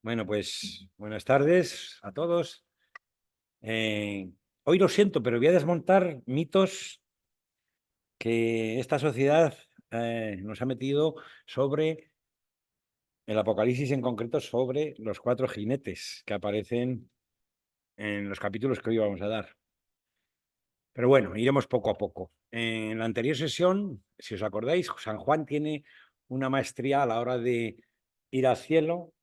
Bueno, pues buenas tardes a todos. Hoy lo siento, pero voy a desmontar mitos que esta sociedad nos ha metido sobre el Apocalipsis, en concreto sobre los cuatro jinetes que aparecen en los capítulos que hoy vamos a dar. Pero bueno, iremos poco a poco. En la anterior sesión, si os acordáis, San Juan tiene una maestría a la hora de ir al cielo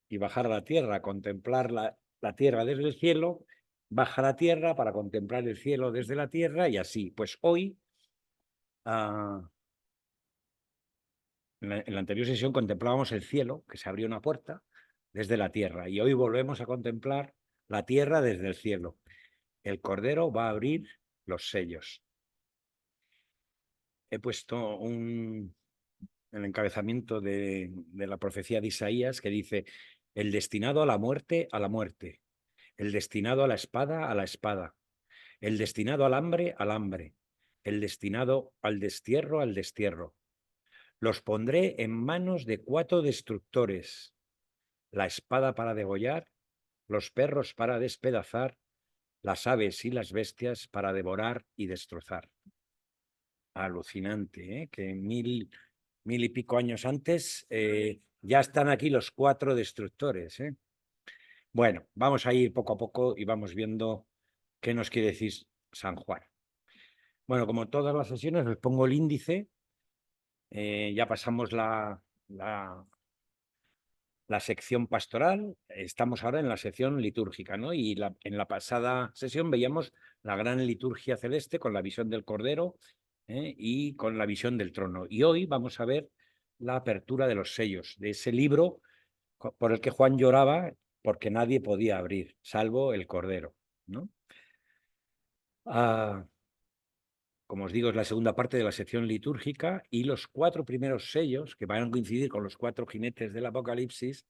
y bajar a la tierra, contemplar la tierra desde el cielo, baja a la tierra para contemplar el cielo desde la tierra y así. Pues hoy, en la anterior sesión contemplábamos el cielo, que se abrió una puerta desde la tierra, y hoy volvemos a contemplar la tierra desde el cielo. El Cordero va a abrir los sellos. He puesto el encabezamiento de la profecía de Isaías que dice: el destinado a la muerte, el destinado a la espada, el destinado al hambre, el destinado al destierro. Los pondré en manos de cuatro destructores: la espada para degollar, los perros para despedazar, las aves y las bestias para devorar y destrozar. Alucinante, ¿eh? Que mil y pico años antes ya están aquí los cuatro destructores, ¿eh? Bueno, vamos a ir poco a poco y vamos viendo qué nos quiere decir San Juan. Bueno, como todas las sesiones, os pongo el índice. Ya pasamos la sección pastoral, estamos ahora en la sección litúrgica, ¿no? Y en la pasada sesión veíamos la gran liturgia celeste con la visión del Cordero y con la visión del trono. Y hoy vamos a ver la apertura de los sellos, de ese libro por el que Juan lloraba porque nadie podía abrir, salvo el Cordero, ¿no? Como os digo, es la segunda parte de la sección litúrgica, y los cuatro primeros sellos, que van a coincidir con los cuatro jinetes del Apocalipsis,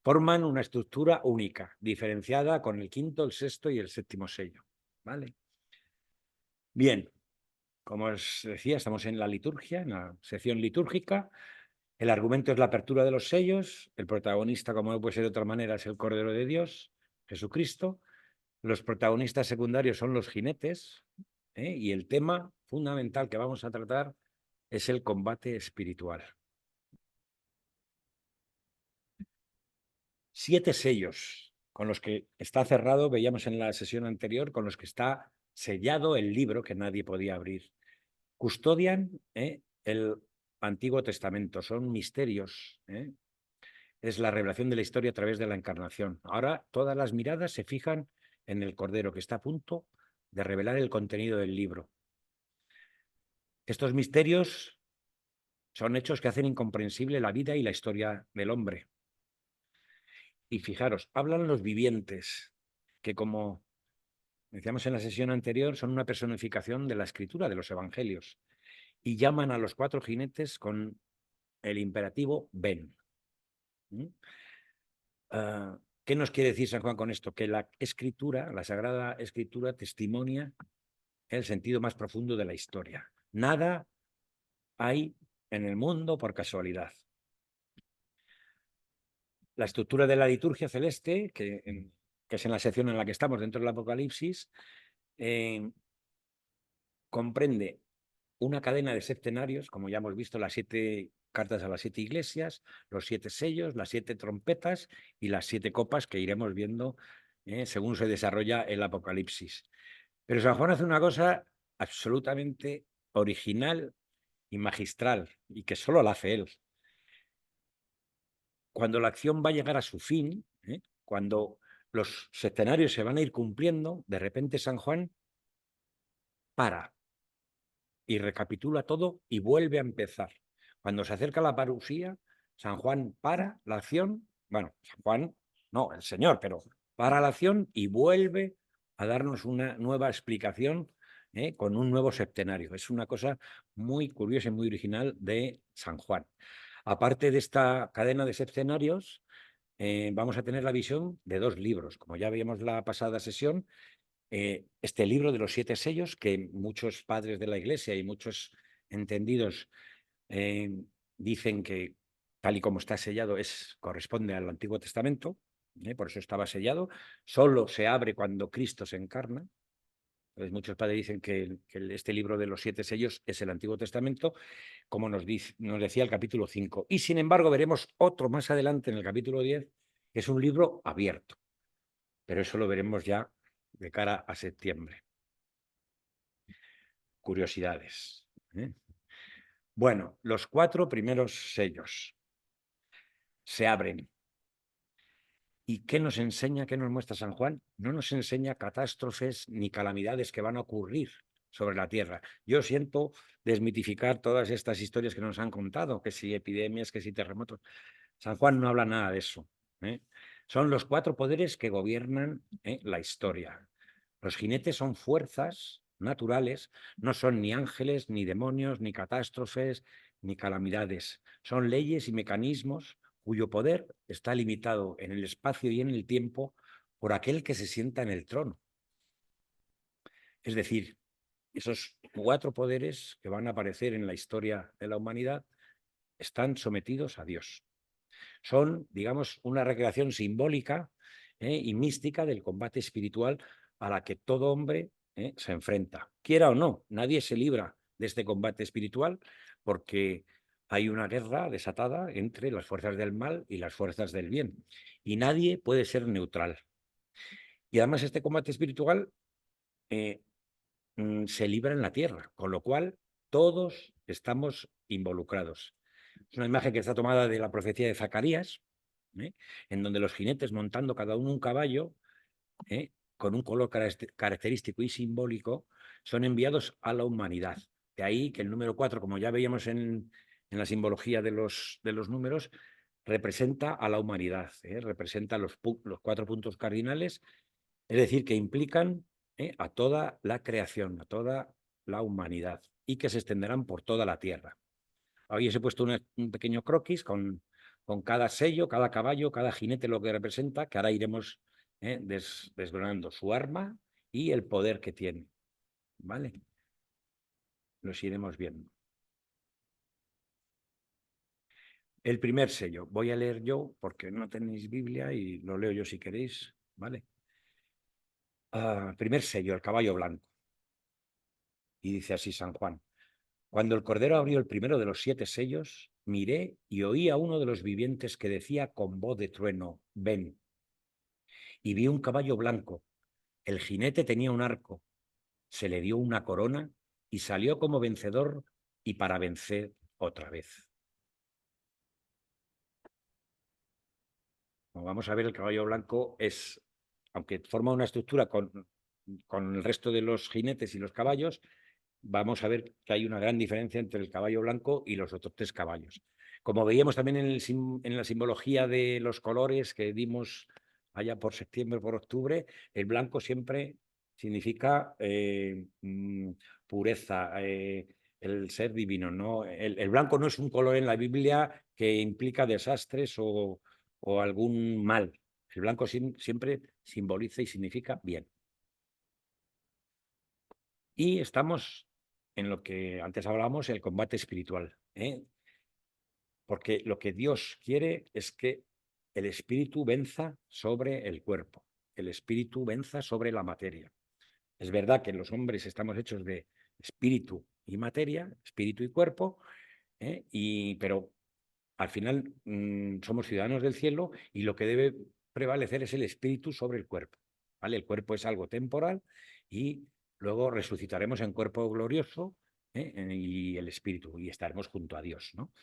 forman una estructura única, diferenciada con el quinto, el sexto y el séptimo sello. ¿Vale? Bien, como os decía, estamos en la liturgia, en la sección litúrgica. El argumento es la apertura de los sellos. El protagonista, como no puede ser de otra manera, es el Cordero de Dios, Jesucristo. Los protagonistas secundarios son los jinetes, y el tema fundamental que vamos a tratar es el combate espiritual. 7 sellos con los que está cerrado, veíamos en la sesión anterior, con los que está sellado el libro que nadie podía abrir. Custodian el Antiguo Testamento, son misterios. Es la revelación de la historia a través de la encarnación. Ahora todas las miradas se fijan en el Cordero, que está a punto de revelar el contenido del libro. Estos misterios son hechos que hacen incomprensible la vida y la historia del hombre. Y fijaros, hablan los vivientes, que, como decíamos en la sesión anterior, son una personificación de la escritura, de los evangelios, y llaman a los cuatro jinetes con el imperativo ven. ¿Qué nos quiere decir San Juan con esto? Que la escritura, la Sagrada Escritura, testimonia el sentido más profundo de la historia. Nada hay en el mundo por casualidad. La estructura de la liturgia celeste, que es en la sección en la que estamos dentro del Apocalipsis, comprende una cadena de septenarios, como ya hemos visto, las 7 cartas a las 7 iglesias, los 7 sellos, las 7 trompetas y las 7 copas que iremos viendo según se desarrolla el Apocalipsis. Pero San Juan hace una cosa absolutamente original y magistral, y que solo la hace él. Cuando la acción va a llegar a su fin, cuando los septenarios se van a ir cumpliendo, de repente San Juan para y recapitula todo y vuelve a empezar. Cuando se acerca la parusía, San Juan para la acción, bueno, San Juan, no, el Señor, pero para la acción y vuelve a darnos una nueva explicación con un nuevo septenario. Es una cosa muy curiosa y muy original de San Juan. Aparte de esta cadena de septenarios, vamos a tener la visión de 2 libros. Como ya veíamos la pasada sesión, este libro de los 7 sellos, que muchos padres de la Iglesia y muchos entendidos dicen que tal y como está sellado, corresponde al Antiguo Testamento, por eso estaba sellado. Solo se abre cuando Cristo se encarna. Entonces, muchos padres dicen que este libro de los 7 sellos es el Antiguo Testamento, como nos decía el capítulo 5. Y sin embargo, veremos otro más adelante en el capítulo 10, que es un libro abierto. Pero eso lo veremos ya de cara a septiembre. Curiosidades. Bueno, los 4 primeros sellos se abren. ¿Y qué nos enseña, qué nos muestra San Juan? No nos enseña catástrofes ni calamidades que van a ocurrir sobre la tierra. Yo siento desmitificar todas estas historias que nos han contado, que si epidemias, que si terremotos. San Juan no habla nada de eso. Son los 4 poderes que gobiernan la historia. Los jinetes son fuerzas naturales, no son ni ángeles, ni demonios, ni catástrofes, ni calamidades. Son leyes y mecanismos cuyo poder está limitado en el espacio y en el tiempo por aquel que se sienta en el trono. Es decir, esos 4 poderes que van a aparecer en la historia de la humanidad están sometidos a Dios. Son, digamos, una recreación simbólica y mística del combate espiritual a la que todo hombre se enfrenta. Quiera o no, nadie se libra de este combate espiritual porque hay una guerra desatada entre las fuerzas del mal y las fuerzas del bien. Y nadie puede ser neutral. Y además este combate espiritual se libra en la tierra, con lo cual todos estamos involucrados. Es una imagen que está tomada de la profecía de Zacarías, en donde los jinetes montando cada uno un caballo, con un color característico y simbólico, son enviados a la humanidad. De ahí que el número 4, como ya veíamos en la simbología de los números, representa a la humanidad, representa los 4 puntos cardinales, es decir, que implican a toda la creación, a toda la humanidad, y que se extenderán por toda la tierra. Hoy os he puesto un pequeño croquis con cada sello, cada caballo, cada jinete lo que representa, que ahora iremos desgranando su arma y el poder que tiene. ¿Vale? Los iremos viendo. El primer sello, voy a leer yo porque no tenéis Biblia y lo leo yo si queréis. ¿Vale? Primer sello, el caballo blanco. Y dice así San Juan: cuando el Cordero abrió el primero de los 7 sellos, miré y oí a uno de los vivientes que decía con voz de trueno: ven. Y vi un caballo blanco. El jinete tenía un arco, se le dio una corona y salió como vencedor y para vencer otra vez. Como vamos a ver, el caballo blanco es, aunque forma una estructura con el resto de los jinetes y los caballos, vamos a ver que hay una gran diferencia entre el caballo blanco y los otros 3 caballos. Como veíamos también en la simbología de los colores que dimos allá por septiembre, por octubre, el blanco siempre significa pureza, el ser divino, ¿no? El blanco no es un color en la Biblia que implica desastres o algún mal. El blanco siempre simboliza y significa bien. Y estamos en lo que antes hablábamos, el combate espiritual. Porque lo que Dios quiere es que el espíritu venza sobre el cuerpo, el espíritu venza sobre la materia. Es verdad que los hombres estamos hechos de espíritu y materia, espíritu y cuerpo, pero al final somos ciudadanos del cielo y lo que debe prevalecer es el espíritu sobre el cuerpo. ¿Vale? El cuerpo es algo temporal y luego resucitaremos en cuerpo glorioso y el espíritu y estaremos junto a Dios, ¿no?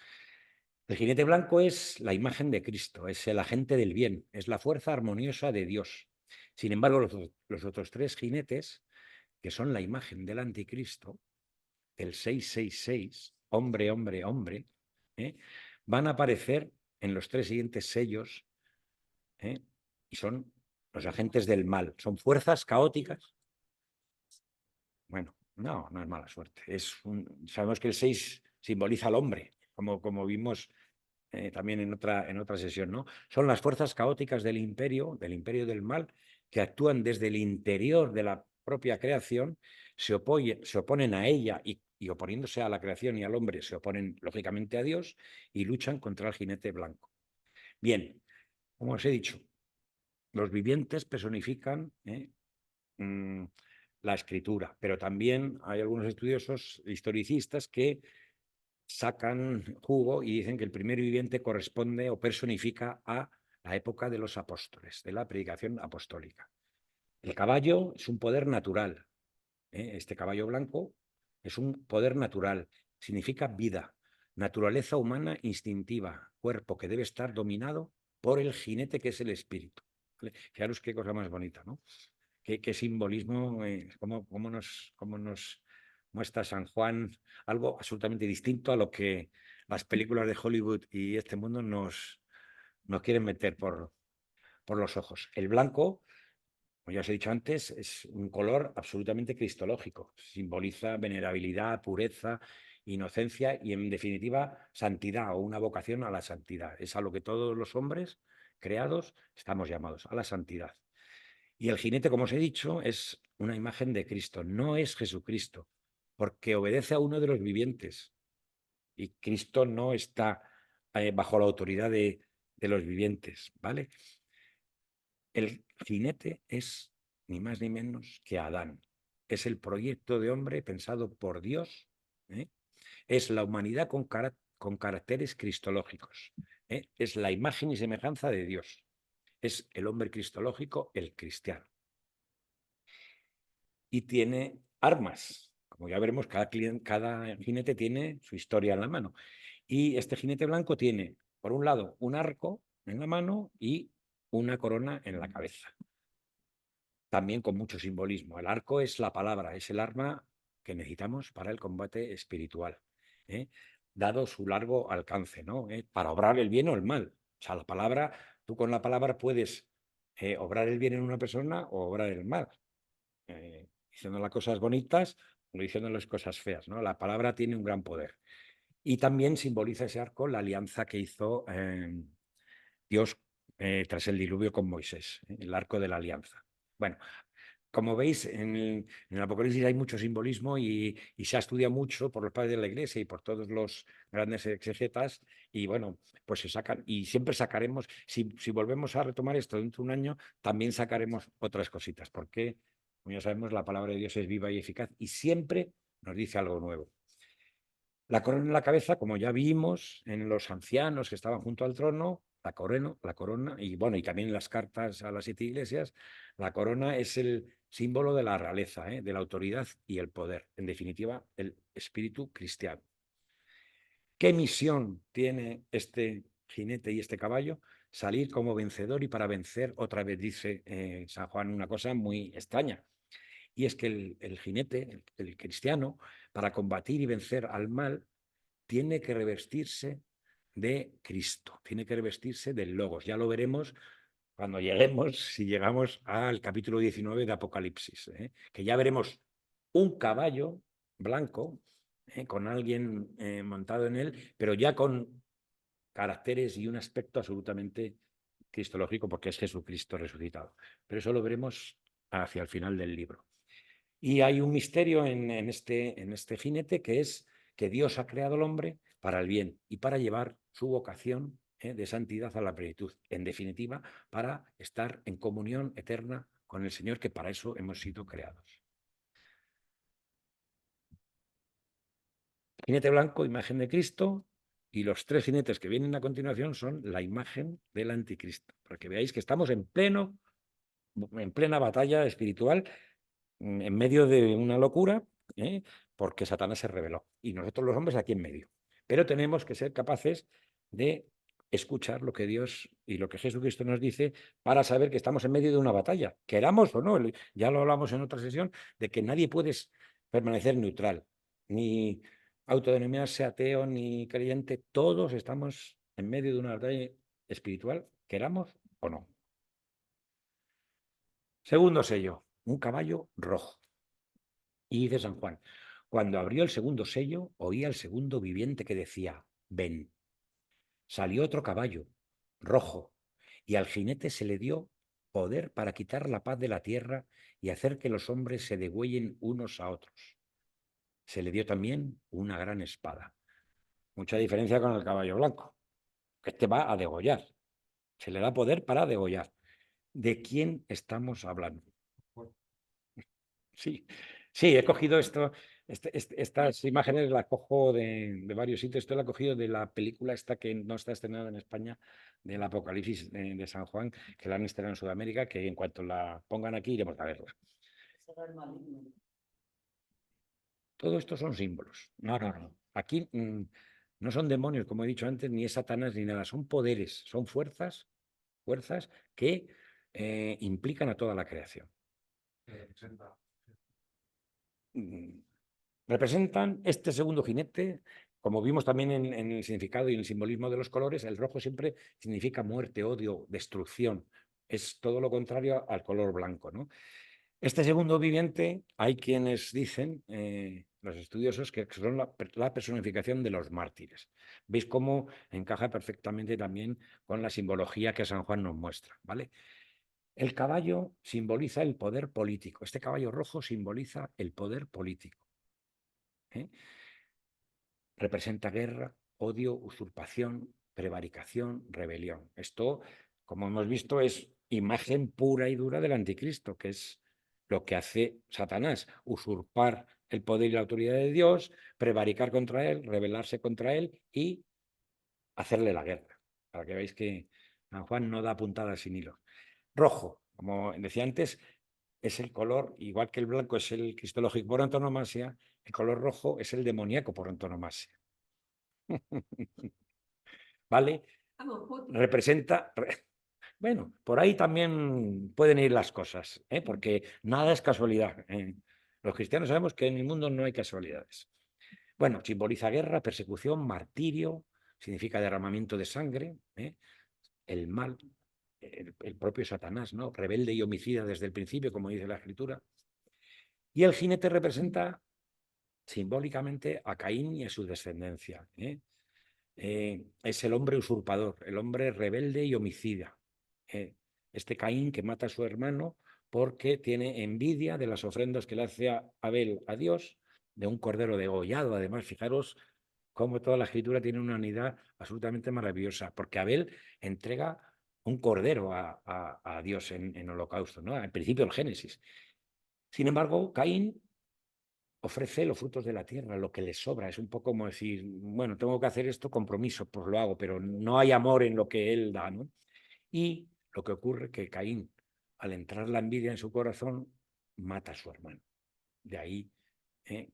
El jinete blanco es la imagen de Cristo, es el agente del bien, es la fuerza armoniosa de Dios. Sin embargo, los otros 3 jinetes, que son la imagen del anticristo, el 666, hombre, hombre, hombre, van a aparecer en los 3 siguientes sellos y son los agentes del mal, son fuerzas caóticas. Bueno, no es mala suerte. Sabemos que el 6 simboliza al hombre, como vimos también en otra sesión, ¿no? Son las fuerzas caóticas del imperio del mal, que actúan desde el interior de la propia creación, se oponen a ella y oponiéndose a la creación y al hombre, se oponen lógicamente a Dios y luchan contra el jinete blanco. Bien, como os he dicho, los vivientes personifican la escritura, pero también hay algunos estudiosos historicistas que sacan jugo y dicen que el primer viviente corresponde o personifica a la época de los apóstoles, de la predicación apostólica. El caballo es un poder natural. Este caballo blanco es un poder natural, significa vida, naturaleza humana instintiva, cuerpo que debe estar dominado por el jinete que es el espíritu. ¿Vale? Fijaros qué cosa más bonita, ¿no? Qué simbolismo, cómo nos muestra San Juan algo absolutamente distinto a lo que las películas de Hollywood y este mundo nos quieren meter por los ojos. El blanco, como ya os he dicho antes, es un color absolutamente cristológico. Simboliza venerabilidad, pureza, inocencia y, en definitiva, santidad o una vocación a la santidad. Es a lo que todos los hombres creados estamos llamados, a la santidad. Y el jinete, como os he dicho, es una imagen de Cristo, no es Jesucristo, porque obedece a uno de los vivientes. Y Cristo no está bajo la autoridad de los vivientes, ¿vale? El jinete es ni más ni menos que Adán. Es el proyecto de hombre pensado por Dios. ¿eh? Es la humanidad con caracteres cristológicos. Es la imagen y semejanza de Dios. Es el hombre cristológico, el cristiano. Y tiene armas. Como ya veremos, cada jinete tiene su historia en la mano. Y este jinete blanco tiene, por un lado, un arco en la mano y una corona en la cabeza. También con mucho simbolismo. El arco es la palabra, es el arma que necesitamos para el combate espiritual, dado su largo alcance, ¿no? Para obrar el bien o el mal. O sea, la palabra, tú con la palabra puedes obrar el bien en una persona o obrar el mal. Diciendo las cosas bonitas o diciendo las cosas feas, ¿no? La palabra tiene un gran poder. Y también simboliza ese arco la alianza que hizo Dios tras el diluvio con Moisés, el arco de la alianza. Bueno, como veis, en el Apocalipsis hay mucho simbolismo y se ha estudiado mucho por los padres de la Iglesia y por todos los grandes exegetas. Y bueno, pues se sacan, y siempre sacaremos, si volvemos a retomar esto dentro de un año, también sacaremos otras cositas, porque, como ya sabemos, la palabra de Dios es viva y eficaz y siempre nos dice algo nuevo. La corona en la cabeza, como ya vimos en los ancianos que estaban junto al trono, la corona, y bueno, y también en las cartas a las 7 iglesias, la corona es el símbolo de la realeza, de la autoridad y el poder. En definitiva, el espíritu cristiano. ¿Qué misión tiene este jinete y este caballo? Salir como vencedor y para vencer, otra vez dice San Juan una cosa muy extraña. Y es que el jinete, el cristiano, para combatir y vencer al mal, tiene que revestirse de Cristo, tiene que revestirse del Logos. Ya lo veremos cuando lleguemos, si llegamos al capítulo 19 de Apocalipsis, que ya veremos un caballo blanco con alguien montado en él, pero ya con caracteres y un aspecto absolutamente cristológico, porque es Jesucristo resucitado. Pero eso lo veremos hacia el final del libro. Y hay un misterio en este jinete, que es que Dios ha creado al hombre para el bien y para llevar su vocación de santidad a la plenitud. En definitiva, para estar en comunión eterna con el Señor, que para eso hemos sido creados. Jinete blanco, imagen de Cristo, y los 3 jinetes que vienen a continuación son la imagen del anticristo, para que veáis que estamos en plena batalla espiritual, en medio de una locura, porque Satanás se rebeló y nosotros los hombres aquí en medio. Pero tenemos que ser capaces de escuchar lo que Dios y lo que Jesucristo nos dice para saber que estamos en medio de una batalla, queramos o no. Ya lo hablamos en otra sesión, de que nadie puede permanecer neutral, ni autodenominarse ateo, ni creyente. Todos estamos en medio de una batalla espiritual, queramos o no. Segundo sello, un caballo rojo. Y dice San Juan, cuando abrió el segundo sello, oía al segundo viviente que decía, ven. Salió otro caballo, rojo, y al jinete se le dio poder para quitar la paz de la tierra y hacer que los hombres se degüellen unos a otros. Se le dio también una gran espada. Mucha diferencia con el caballo blanco, que este va a degollar. Se le da poder para degollar. ¿De quién estamos hablando? Sí, sí, he cogido estas imágenes, las cojo de varios sitios. Esto lo he cogido de la película esta que no está estrenada en España, del Apocalipsis de San Juan, que la han estrenado en Sudamérica, que en cuanto la pongan aquí iremos a verla. Todo esto son símbolos. No, no, no. Aquí no son demonios, como he dicho antes, ni es Satanás ni nada. Son poderes, son fuerzas que implican a toda la creación. Representan este segundo jinete, como vimos también en el significado y en el simbolismo de los colores, el rojo siempre significa muerte, odio, destrucción. Es todo lo contrario al color blanco, ¿no? Este segundo viviente, hay quienes dicen, los estudiosos, que son la personificación de los mártires. ¿Veis cómo encaja perfectamente también con la simbología que San Juan nos muestra? ¿Vale? El caballo simboliza el poder político. Este caballo rojo simboliza el poder político. ¿Eh? Representa guerra, odio, usurpación, prevaricación, rebelión. Esto, como hemos visto, es imagen pura y dura del anticristo, que es lo que hace Satanás, usurpar el poder y la autoridad de Dios, prevaricar contra él, rebelarse contra él y hacerle la guerra. Para que veáis que San Juan no da puntadas sin hilo. Rojo, como decía antes, es el color, igual que el blanco es el cristológico por antonomasia, el color rojo es el demoníaco por antonomasia. ¿Vale? Representa, bueno, por ahí también pueden ir las cosas, porque nada es casualidad. Los cristianos sabemos que en el mundo no hay casualidades. Bueno, simboliza guerra, persecución, martirio, significa derramamiento de sangre, el mal, el propio Satanás, ¿no? Rebelde y homicida desde el principio, como dice la Escritura. Y el jinete representa simbólicamente a Caín y a su descendencia. Es el hombre usurpador, el hombre rebelde y homicida. Este Caín que mata a su hermano porque tiene envidia de las ofrendas que le hace a Abel a Dios, de un cordero degollado. Además, fijaros cómo toda la Escritura tiene una unidad absolutamente maravillosa, porque Abel entrega un cordero a Dios en holocausto, ¿no? Al principio del Génesis. Sin embargo, Caín ofrece los frutos de la tierra, lo que le sobra. Es un poco como decir, bueno, tengo que hacer esto, compromiso, pues lo hago, pero no hay amor en lo que él da, ¿no? Y lo que ocurre es que Caín, al entrar la envidia en su corazón, mata a su hermano. De ahí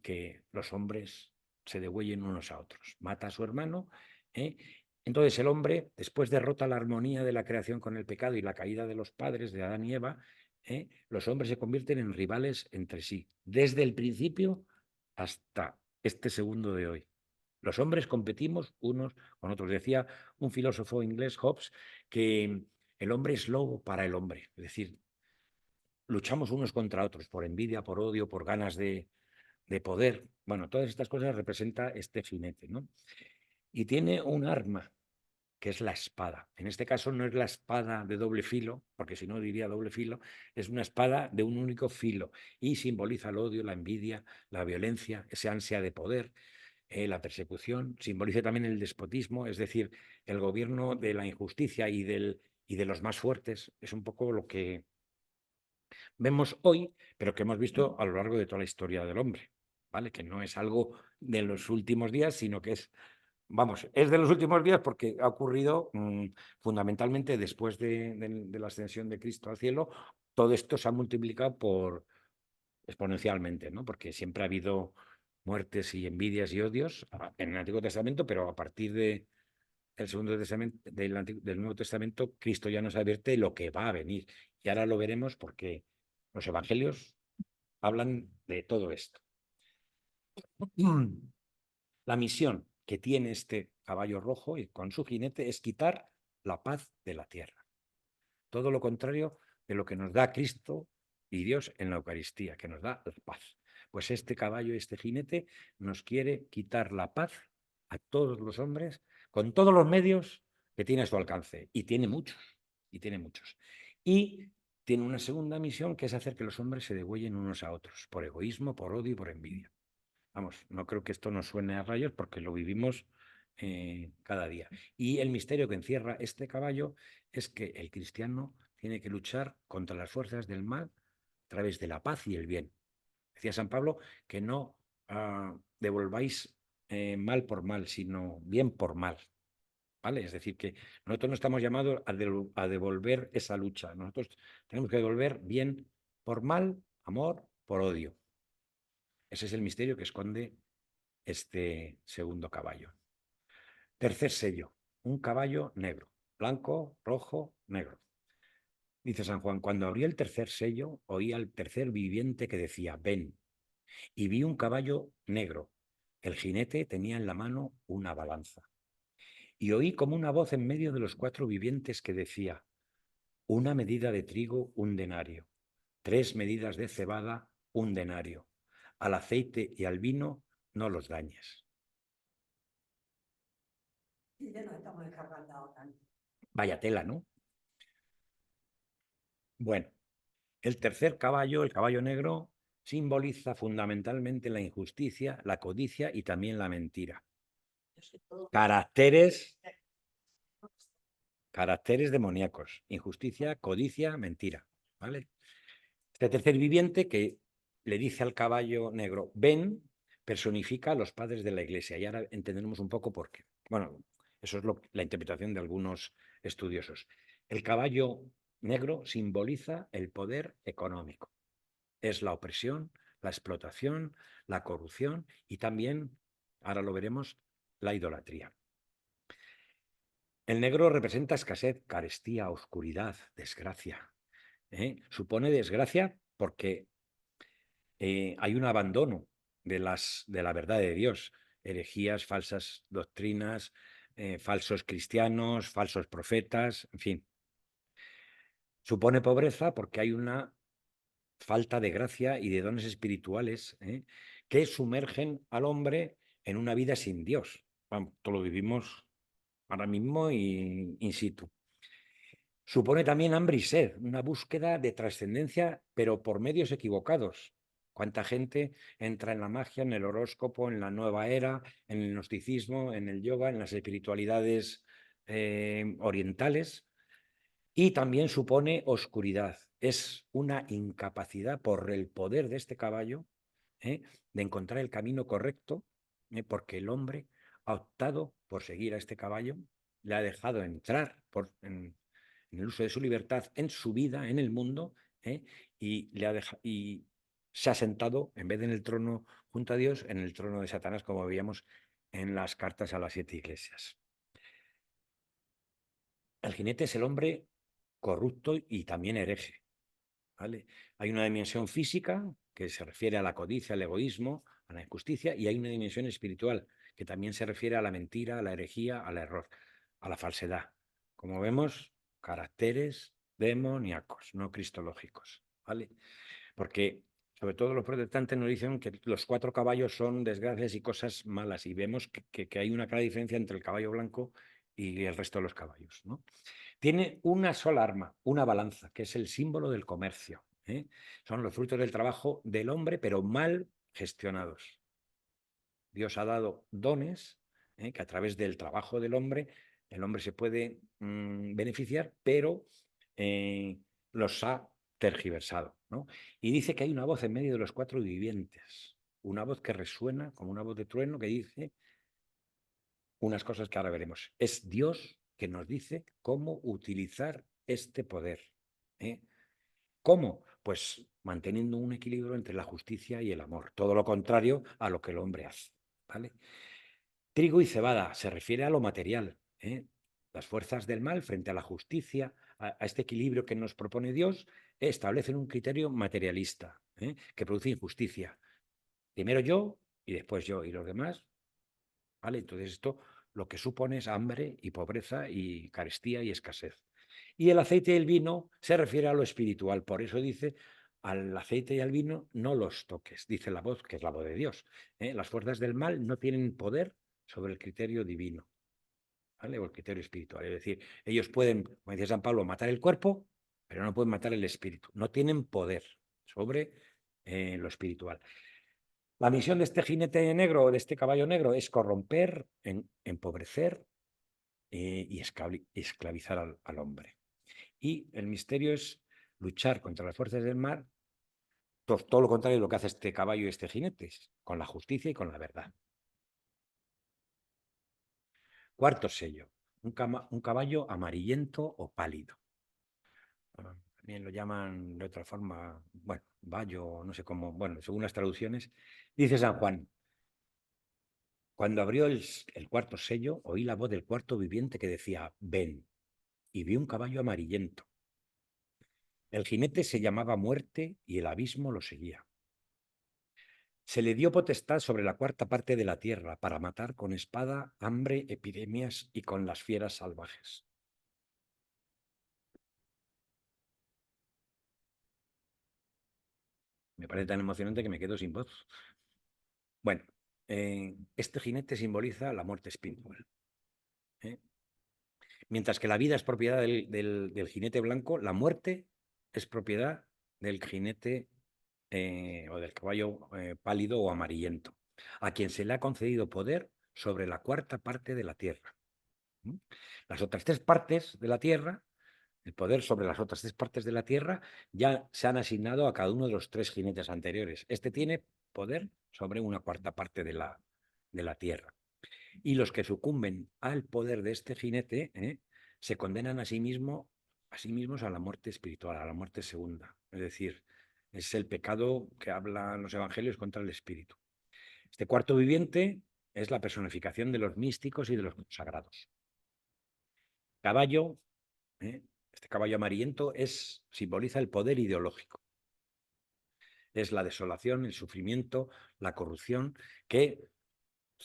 que los hombres se degüellen unos a otros. Mata a su hermano. Entonces el hombre, después derrota la armonía de la creación con el pecado y la caída de los padres de Adán y Eva, los hombres se convierten en rivales entre sí, desde el principio hasta este segundo de hoy. Los hombres competimos unos con otros. Decía un filósofo inglés, Hobbes, que el hombre es lobo para el hombre. Es decir, luchamos unos contra otros por envidia, por odio, por ganas de poder. Bueno, todas estas cosas representa este jinete, ¿no? Y tiene un arma, que es la espada. En este caso no es la espada de doble filo, porque si no diría doble filo, es una espada de un único filo y simboliza el odio, la envidia, la violencia, esa ansia de poder, la persecución, simboliza también el despotismo, es decir, el gobierno de la injusticia y de los más fuertes. Es un poco lo que vemos hoy, pero que hemos visto a lo largo de toda la historia del hombre, ¿vale? Que no es algo de los últimos días, sino que es, vamos, es de los últimos días porque ha ocurrido fundamentalmente después de la ascensión de Cristo al cielo. Todo esto se ha multiplicado exponencialmente, ¿no? Porque siempre ha habido muertes y envidias y odios en el Antiguo Testamento, pero a partir del Segundo Testamento, del Nuevo Testamento, Cristo ya nos advierte lo que va a venir. Y ahora lo veremos porque los evangelios hablan de todo esto. La misión que tiene este caballo rojo y con su jinete es quitar la paz de la tierra. Todo lo contrario de lo que nos da Cristo y Dios en la Eucaristía, que nos da la paz. Pues este caballo, este jinete, nos quiere quitar la paz a todos los hombres con todos los medios que tiene a su alcance. Y tiene muchos, y tiene muchos. Y tiene una segunda misión, que es hacer que los hombres se degüellen unos a otros, por egoísmo, por odio y por envidia. Vamos, no creo que esto nos suene a rayos porque lo vivimos cada día. Y el misterio que encierra este caballo es que el cristiano tiene que luchar contra las fuerzas del mal a través de la paz y el bien. Decía San Pablo que no devolváis mal por mal, sino bien por mal. ¿Vale? Es decir, que nosotros no estamos llamados a devolver esa lucha. Nosotros tenemos que devolver bien por mal, amor por odio. Ese es el misterio que esconde este segundo caballo. Tercer sello, un caballo negro, blanco, rojo, negro. Dice San Juan, cuando abrí el tercer sello, oí al tercer viviente que decía, ven, y vi un caballo negro. El jinete tenía en la mano una balanza. Y oí como una voz en medio de los cuatro vivientes que decía, una medida de trigo, un denario, 3 medidas de cebada, un denario. Al aceite y al vino no los dañes. Vaya tela, ¿no? Bueno, el tercer caballo, el caballo negro, simboliza fundamentalmente la injusticia, la codicia y también la mentira. Caracteres demoníacos. Injusticia, codicia, mentira. ¿Vale? Este tercer viviente que le dice al caballo negro, ven, personifica a los padres de la Iglesia. Y ahora entenderemos un poco por qué. Bueno, eso es la interpretación de algunos estudiosos. El caballo negro simboliza el poder económico. Es la opresión, la explotación, la corrupción y también, ahora lo veremos, la idolatría. El negro representa escasez, carestía, oscuridad, desgracia. Supone desgracia porque hay un abandono de la verdad de Dios, herejías, falsas doctrinas, falsos cristianos, falsos profetas, en fin. Supone pobreza porque hay una falta de gracia y de dones espirituales que sumergen al hombre en una vida sin Dios. Vamos, esto lo vivimos ahora mismo y in situ. Supone también hambre y sed, una búsqueda de trascendencia, pero por medios equivocados. ¿Cuánta gente entra en la magia, en el horóscopo, en la nueva era, en el gnosticismo, en el yoga, en las espiritualidades orientales? Y también supone oscuridad. Es una incapacidad por el poder de este caballo de encontrar el camino correcto, porque el hombre ha optado por seguir a este caballo, le ha dejado entrar en el uso de su libertad en su vida, en el mundo, y se ha sentado, en vez de en el trono junto a Dios, en el trono de Satanás, como veíamos en las cartas a las 7 iglesias. El jinete es el hombre corrupto y también hereje. ¿Vale? Hay una dimensión física que se refiere a la codicia, al egoísmo, a la injusticia, y hay una dimensión espiritual que también se refiere a la mentira, a la herejía, al error, a la falsedad. Como vemos, caracteres demoníacos, no cristológicos. ¿Vale? Porque sobre todo los protestantes nos dicen que los 4 caballos son desgracias y cosas malas, y vemos que hay una clara diferencia entre el caballo blanco y el resto de los caballos, ¿no? Tiene una sola arma, una balanza, que es el símbolo del comercio. Son los frutos del trabajo del hombre, pero mal gestionados. Dios ha dado dones que a través del trabajo del hombre, el hombre se puede beneficiar, pero los ha tergiversado, ¿no? Y dice que hay una voz en medio de los 4 vivientes, una voz que resuena como una voz de trueno que dice unas cosas que ahora veremos. Es Dios que nos dice cómo utilizar este poder. ¿Cómo? Pues manteniendo un equilibrio entre la justicia y el amor, todo lo contrario a lo que el hombre hace. ¿Vale? Trigo y cebada se refiere a lo material. Las fuerzas del mal frente a la justicia, a este equilibrio que nos propone Dios, establecen un criterio materialista que produce injusticia. Primero yo y después yo y los demás. ¿Vale? Entonces esto lo que supone es hambre y pobreza y carestía y escasez. Y el aceite y el vino se refiere a lo espiritual. Por eso dice, al aceite y al vino no los toques, dice la voz, que es la voz de Dios. Las fuerzas del mal no tienen poder sobre el criterio divino, ¿vale? O el criterio espiritual. Es decir, ellos pueden, como decía San Pablo, matar el cuerpo, pero no pueden matar el espíritu. No tienen poder sobre lo espiritual. La misión de este jinete negro o de este caballo negro es corromper, empobrecer y esclavizar al hombre. Y el misterio es luchar contra las fuerzas del mal, todo lo contrario de lo que hace este caballo y este jinete, con la justicia y con la verdad. Cuarto sello, un caballo amarillento o pálido. También lo llaman de otra forma, bueno, bayo, no sé cómo, bueno, según las traducciones. Dice San Juan: cuando abrió el cuarto sello, oí la voz del cuarto viviente que decía: ven, y vi un caballo amarillento. El jinete se llamaba Muerte y el abismo lo seguía. Se le dio potestad sobre la cuarta parte de la tierra para matar con espada, hambre, epidemias y con las fieras salvajes. Me parece tan emocionante que me quedo sin voz. Bueno, este jinete simboliza la muerte espiritual. Mientras que la vida es propiedad del jinete blanco, la muerte es propiedad del jinete o del caballo pálido o amarillento, a quien se le ha concedido poder sobre la cuarta parte de la tierra. Las otras tres partes de la tierra, el poder sobre las otras tres partes de la tierra, ya se han asignado a cada uno de los tres jinetes anteriores. Este tiene poder sobre una cuarta parte de la tierra. Y los que sucumben al poder de este jinete se condenan a sí mismos a la muerte espiritual, a la muerte segunda. Es decir, es el pecado que hablan los evangelios contra el espíritu. Este cuarto viviente es la personificación de los místicos y de los consagrados. Caballo, este caballo amarillento, simboliza el poder ideológico. Es la desolación, el sufrimiento, la corrupción, que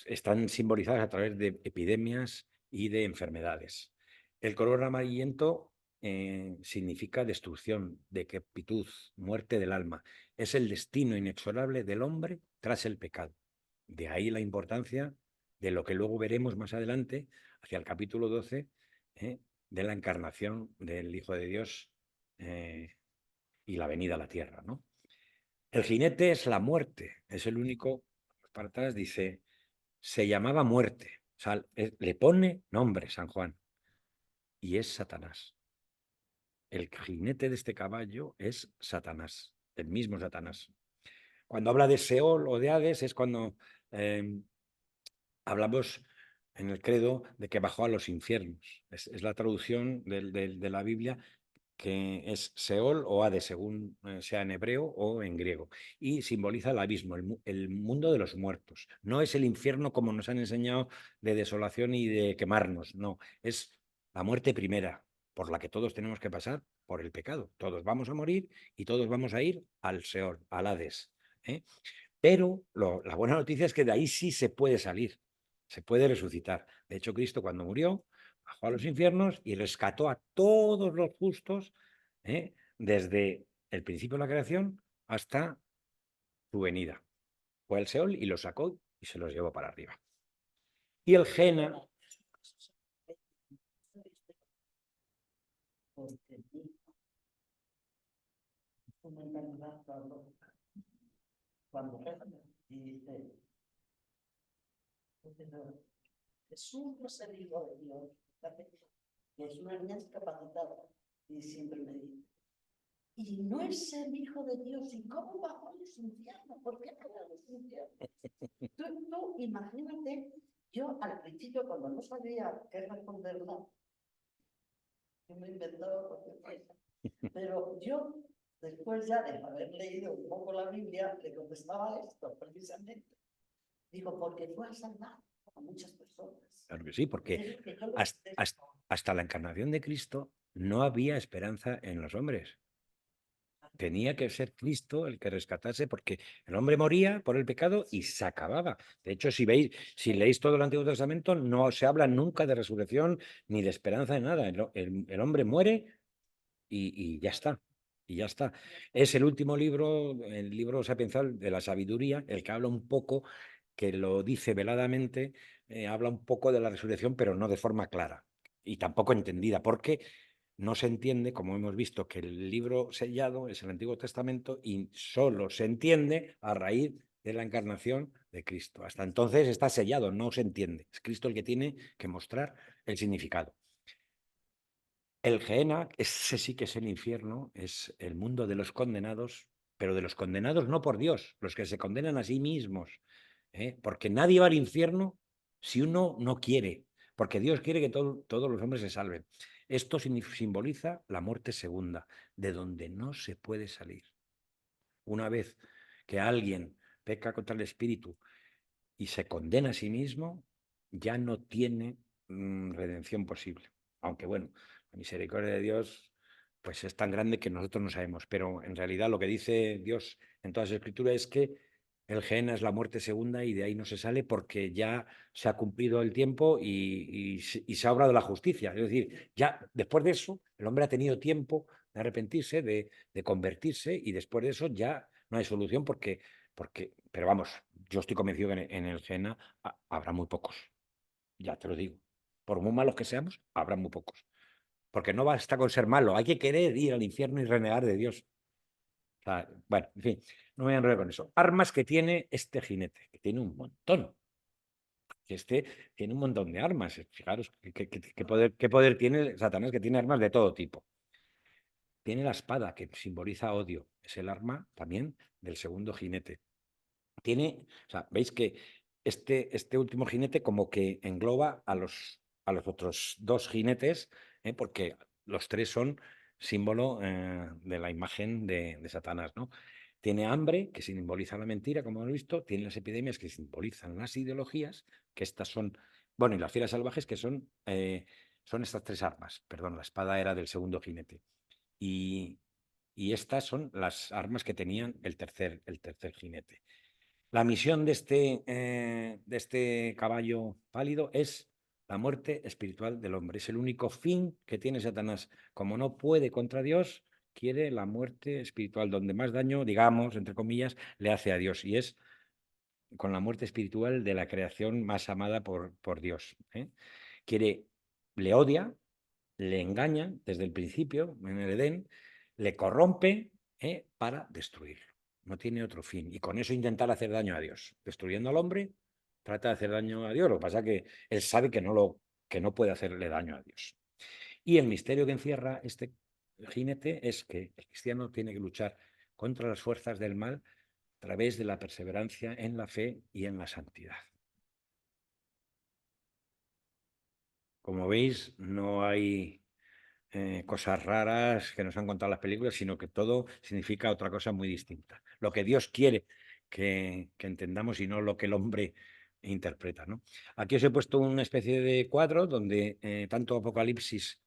están simbolizadas a través de epidemias y de enfermedades. El color amarillento significa destrucción, decrepitud, muerte del alma. Es el destino inexorable del hombre tras el pecado. De ahí la importancia de lo que luego veremos más adelante, hacia el capítulo 12, de la encarnación del Hijo de Dios y la venida a la tierra, ¿no? El jinete es la muerte, es el único, para atrás dice, se llamaba Muerte, o sea, le pone nombre San Juan, y es Satanás. El jinete de este caballo es Satanás, el mismo Satanás. Cuando habla de Seol o de Hades es cuando hablamos en el credo de que bajó a los infiernos. Es la traducción de la Biblia, que es Seol o Hades, según sea en hebreo o en griego, y simboliza el abismo, el mundo de los muertos. No es el infierno como nos han enseñado, de desolación y de quemarnos, no, es la muerte primera, por la que todos tenemos que pasar por el pecado. Todos vamos a morir y todos vamos a ir al Seol, al Hades. Pero la buena noticia es que de ahí sí se puede salir, se puede resucitar. De hecho, Cristo, cuando murió, bajó a los infiernos y rescató a todos los justos desde el principio de la creación hasta su venida. Fue al Seol y los sacó y se los llevó para arriba. Y el Jena, Jesús no es el Hijo de Dios, que es una niña discapacitada, y siempre me dice, y no es el Hijo de Dios, ¿y cómo bajó a los infiernos? ¿Por qué bajó a los infiernos? Tú imagínate, yo al principio cuando no sabía qué responderle, yo me inventaba cualquier cosa, pero yo después ya de haber leído un poco la Biblia, le contestaba esto precisamente. Digo, porque fue a salvar a muchas personas. claro que sí, porque hasta la encarnación de Cristo no había esperanza en los hombres. Tenía que ser Cristo el que rescatase, porque el hombre moría por el pecado y se acababa. De hecho, si leéis todo el Antiguo Testamento, no se habla nunca de resurrección ni de esperanza de nada. El hombre muere y ya está. Y ya está. Es el último libro, el libro sapiensal de la sabiduría, el que habla un poco, que lo dice veladamente, habla un poco de la resurrección, pero no de forma clara y tampoco entendida. ¿Por qué? no se entiende, como hemos visto, que el libro sellado es el Antiguo Testamento y solo se entiende a raíz de la encarnación de Cristo. Hasta entonces está sellado, no se entiende. Es Cristo el que tiene que mostrar el significado. El Gehenna, ese sí que es el infierno, es el mundo de los condenados, pero de los condenados no por Dios, los que se condenan a sí mismos, porque nadie va al infierno si uno no quiere, porque Dios quiere que todos los hombres se salven. Esto simboliza la muerte segunda, de donde no se puede salir. Una vez que alguien peca contra el Espíritu y se condena a sí mismo, ya no tiene redención posible. Aunque bueno, la misericordia de Dios pues es tan grande que nosotros no sabemos, pero en realidad lo que dice Dios en todas las escrituras es que el Gehenna es la muerte segunda y de ahí no se sale porque ya se ha cumplido el tiempo y se ha obrado la justicia. Es decir, ya después de eso el hombre ha tenido tiempo de arrepentirse, de convertirse y después de eso ya no hay solución pero vamos, yo estoy convencido que en el Gehenna habrá muy pocos, ya te lo digo. Por muy malos que seamos, habrá muy pocos. Porque no basta con ser malo, hay que querer ir al infierno y renegar de Dios. O sea, bueno, en fin, no me voy a enrollar con eso. Armas que tiene este jinete, que tiene un montón. Que este tiene un montón de armas. Fijaros qué poder tiene Satanás, que tiene armas de todo tipo. Tiene la espada, que simboliza odio. Es el arma también del segundo jinete. O sea, veis que este último jinete como que engloba a los otros dos jinetes, porque los tres son símbolo de la imagen de Satanás, ¿no? Tiene hambre, que simboliza la mentira, como hemos visto, tiene las epidemias, que simbolizan las ideologías, que estas son, bueno, y las fieras salvajes, que son estas tres armas. Perdón, la espada era del segundo jinete. Y, y estas son las armas que tenían el tercer jinete. La misión de este caballo pálido es la muerte espiritual del hombre. Es el único fin que tiene Satanás. Como no puede contra Dios, quiere la muerte espiritual, donde más daño, digamos, entre comillas, le hace a Dios. Y es con la muerte espiritual de la creación más amada por Dios. Quiere, le odia, le engaña desde el principio, en el Edén, le corrompe para destruirlo. No tiene otro fin. Y con eso intentar hacer daño a Dios. Destruyendo al hombre, trata de hacer daño a Dios. Lo que pasa es que él sabe que no puede hacerle daño a Dios. Y el misterio que encierra este jinete es que el cristiano tiene que luchar contra las fuerzas del mal a través de la perseverancia en la fe y en la santidad. Como veis, no hay cosas raras que nos han contado las películas, sino que todo significa otra cosa muy distinta. Lo que Dios quiere que entendamos y no lo que el hombre interpreta, ¿no? Aquí os he puesto una especie de cuadro donde tanto Apocalipsis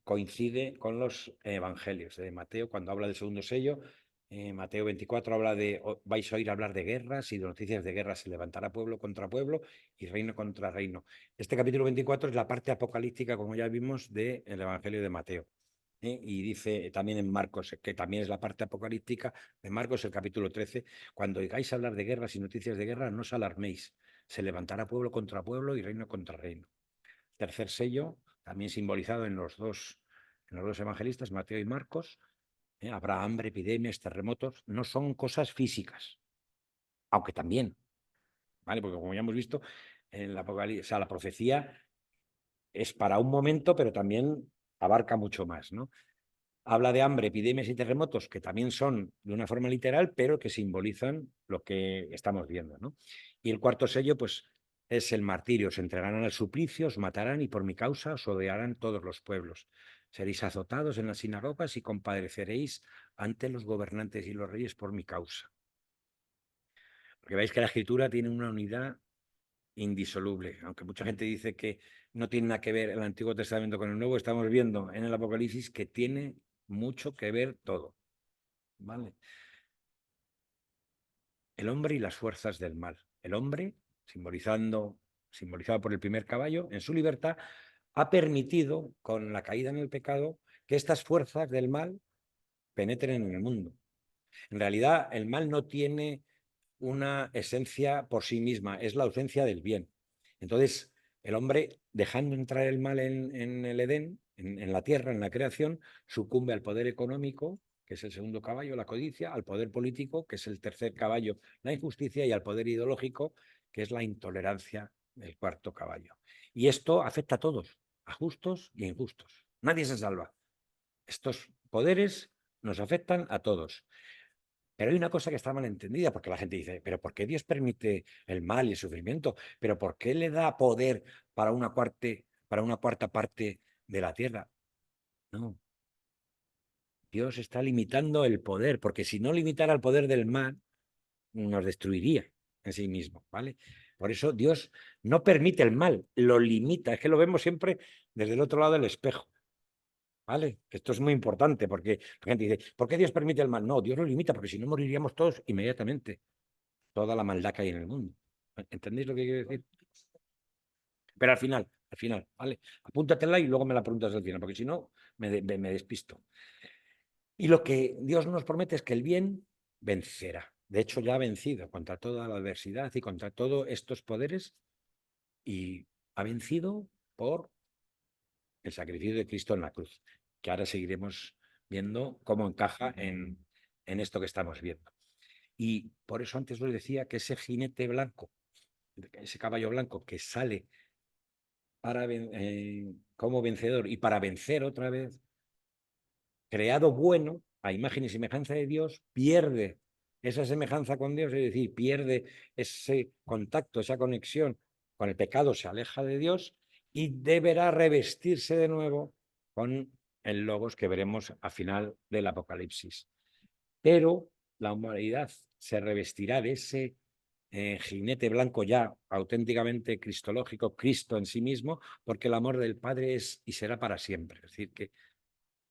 coincide con los evangelios de Mateo cuando habla del segundo sello. Mateo 24 habla vais a oír hablar de guerras y de noticias de guerra, se levantará pueblo contra pueblo y reino contra reino. Este capítulo 24 es la parte apocalíptica, como ya vimos, del Evangelio de Mateo. Y dice también en Marcos, que también es la parte apocalíptica de Marcos, el capítulo 13, cuando oigáis hablar de guerras y noticias de guerra, no os alarméis, se levantará pueblo contra pueblo y reino contra reino. Tercer sello, también simbolizado en los dos evangelistas, Mateo y Marcos, habrá hambre, epidemias, terremotos, no son cosas físicas, aunque también, ¿vale? Porque como ya hemos visto, en la Apocalipsis, o sea, la profecía es para un momento, pero también abarca mucho más, ¿no? Habla de hambre, epidemias y terremotos, que también son de una forma literal, pero que simbolizan lo que estamos viendo, ¿no? Y el cuarto sello, pues, es el martirio. Os entregarán al suplicio, os matarán y por mi causa os odiarán todos los pueblos. Seréis azotados en las sinagogas y compadeceréis ante los gobernantes y los reyes por mi causa. Porque veis que la escritura tiene una unidad indisoluble. Aunque mucha gente dice que no tiene nada que ver el Antiguo Testamento con el Nuevo, estamos viendo en el Apocalipsis que tiene mucho que ver todo. ¿Vale? El hombre y las fuerzas del mal. El hombre, simbolizado por el primer caballo, en su libertad, ha permitido, con la caída en el pecado, que estas fuerzas del mal penetren en el mundo. En realidad, el mal no tiene una esencia por sí misma, es la ausencia del bien. Entonces, el hombre, dejando entrar el mal en el Edén, en la tierra, en la creación, sucumbe al poder económico, que es el segundo caballo, la codicia, al poder político, que es el tercer caballo, la injusticia, y al poder ideológico, que es la intolerancia, el cuarto caballo. Y esto afecta a todos, a justos y a injustos. Nadie se salva. Estos poderes nos afectan a todos. Pero hay una cosa que está mal entendida, porque la gente dice, ¿pero por qué Dios permite el mal y el sufrimiento? ¿Pero por qué le da poder para una cuarta parte de la tierra? No, Dios está limitando el poder, porque si no limitara el poder del mal, nos destruiría en sí mismo, ¿vale? Por eso Dios no permite el mal, lo limita. Es que lo vemos siempre desde el otro lado del espejo, ¿vale? Esto es muy importante, porque la gente dice, ¿por qué Dios permite el mal? No, Dios lo limita, porque si no moriríamos todos inmediatamente. Toda la maldad que hay en el mundo. ¿Entendéis lo que quiero decir? Pero al final, ¿vale? Apúntatela y luego me la preguntas al final, porque si no, me despisto. Y lo que Dios nos promete es que el bien vencerá. De hecho, ya ha vencido contra toda la adversidad y contra todos estos poderes, y ha vencido por el sacrificio de Cristo en la cruz, que ahora seguiremos viendo cómo encaja en esto que estamos viendo. Y por eso antes os decía que ese jinete blanco, ese caballo blanco que sale como vencedor y para vencer otra vez, creado bueno, a imagen y semejanza de Dios, pierde esa semejanza con Dios, es decir, pierde ese contacto, esa conexión con el pecado, se aleja de Dios y deberá revestirse de nuevo con el logos que veremos al final del Apocalipsis. Pero la humanidad se revestirá de ese jinete blanco ya auténticamente cristológico, Cristo en sí mismo, porque el amor del Padre es y será para siempre. Es decir, que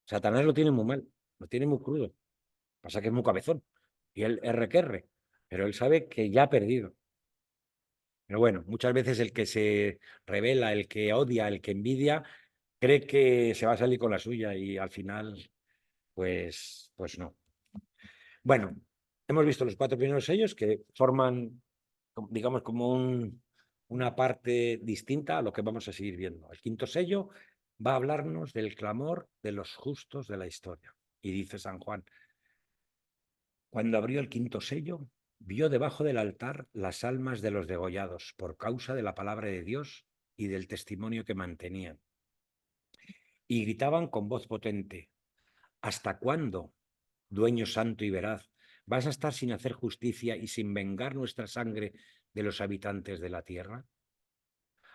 Satanás lo tiene muy mal, lo tiene muy crudo. Pasa que es muy cabezón y él R que R, pero él sabe que ya ha perdido. Pero bueno, muchas veces el que se revela, el que odia, el que envidia, cree que se va a salir con la suya y al final, pues no. Bueno, hemos visto los 4 primeros sellos que forman, digamos, como una parte distinta a lo que vamos a seguir viendo. El quinto sello va a hablarnos del clamor de los justos de la historia. Y dice San Juan, cuando abrió el quinto sello, vio debajo del altar las almas de los degollados por causa de la palabra de Dios y del testimonio que mantenían. Y gritaban con voz potente, ¿hasta cuándo, dueño santo y veraz, vas a estar sin hacer justicia y sin vengar nuestra sangre de los habitantes de la tierra?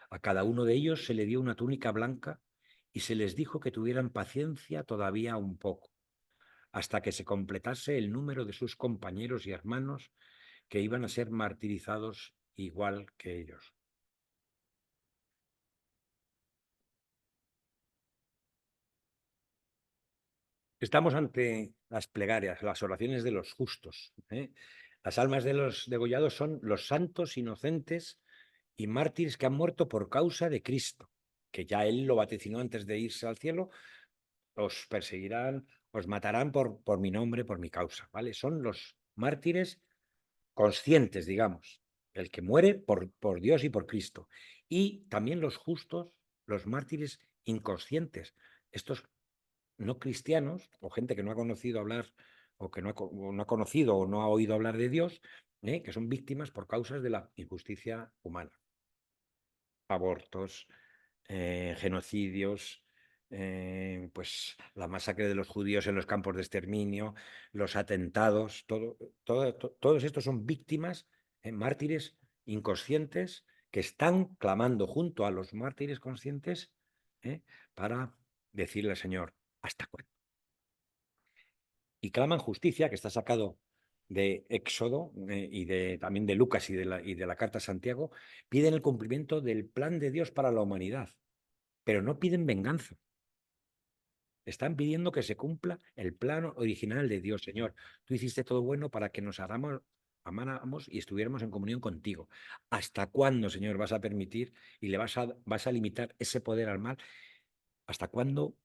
A cada uno de ellos se le dio una túnica blanca y se les dijo que tuvieran paciencia todavía un poco, hasta que se completase el número de sus compañeros y hermanos que iban a ser martirizados igual que ellos. Estamos ante las plegarias, las oraciones de los justos, ¿eh? Las almas de los degollados son los santos inocentes y mártires que han muerto por causa de Cristo, que ya él lo vaticinó antes de irse al cielo: os perseguirán, os matarán por mi nombre, por mi causa, ¿vale? Son los mártires conscientes, digamos, el que muere por Dios y por Cristo. Y también los justos, los mártires inconscientes, estos no cristianos o gente que no ha conocido hablar o que no ha conocido o no ha oído hablar de Dios, que son víctimas por causas de la injusticia humana. Abortos, genocidios, pues la masacre de los judíos en los campos de exterminio, los atentados, todos estos son víctimas, mártires inconscientes que están clamando junto a los mártires conscientes, para decirle al Señor, ¿hasta cuándo? Y claman justicia, que está sacado de Éxodo, y también de Lucas y de la carta a Santiago. Piden el cumplimiento del plan de Dios para la humanidad, pero no piden venganza. Están pidiendo que se cumpla el plan original de Dios. Señor, tú hiciste todo bueno para que nos amáramos y estuviéramos en comunión contigo. ¿Hasta cuándo, Señor, vas a permitir y vas a limitar ese poder al mal? ¿Hasta cuándo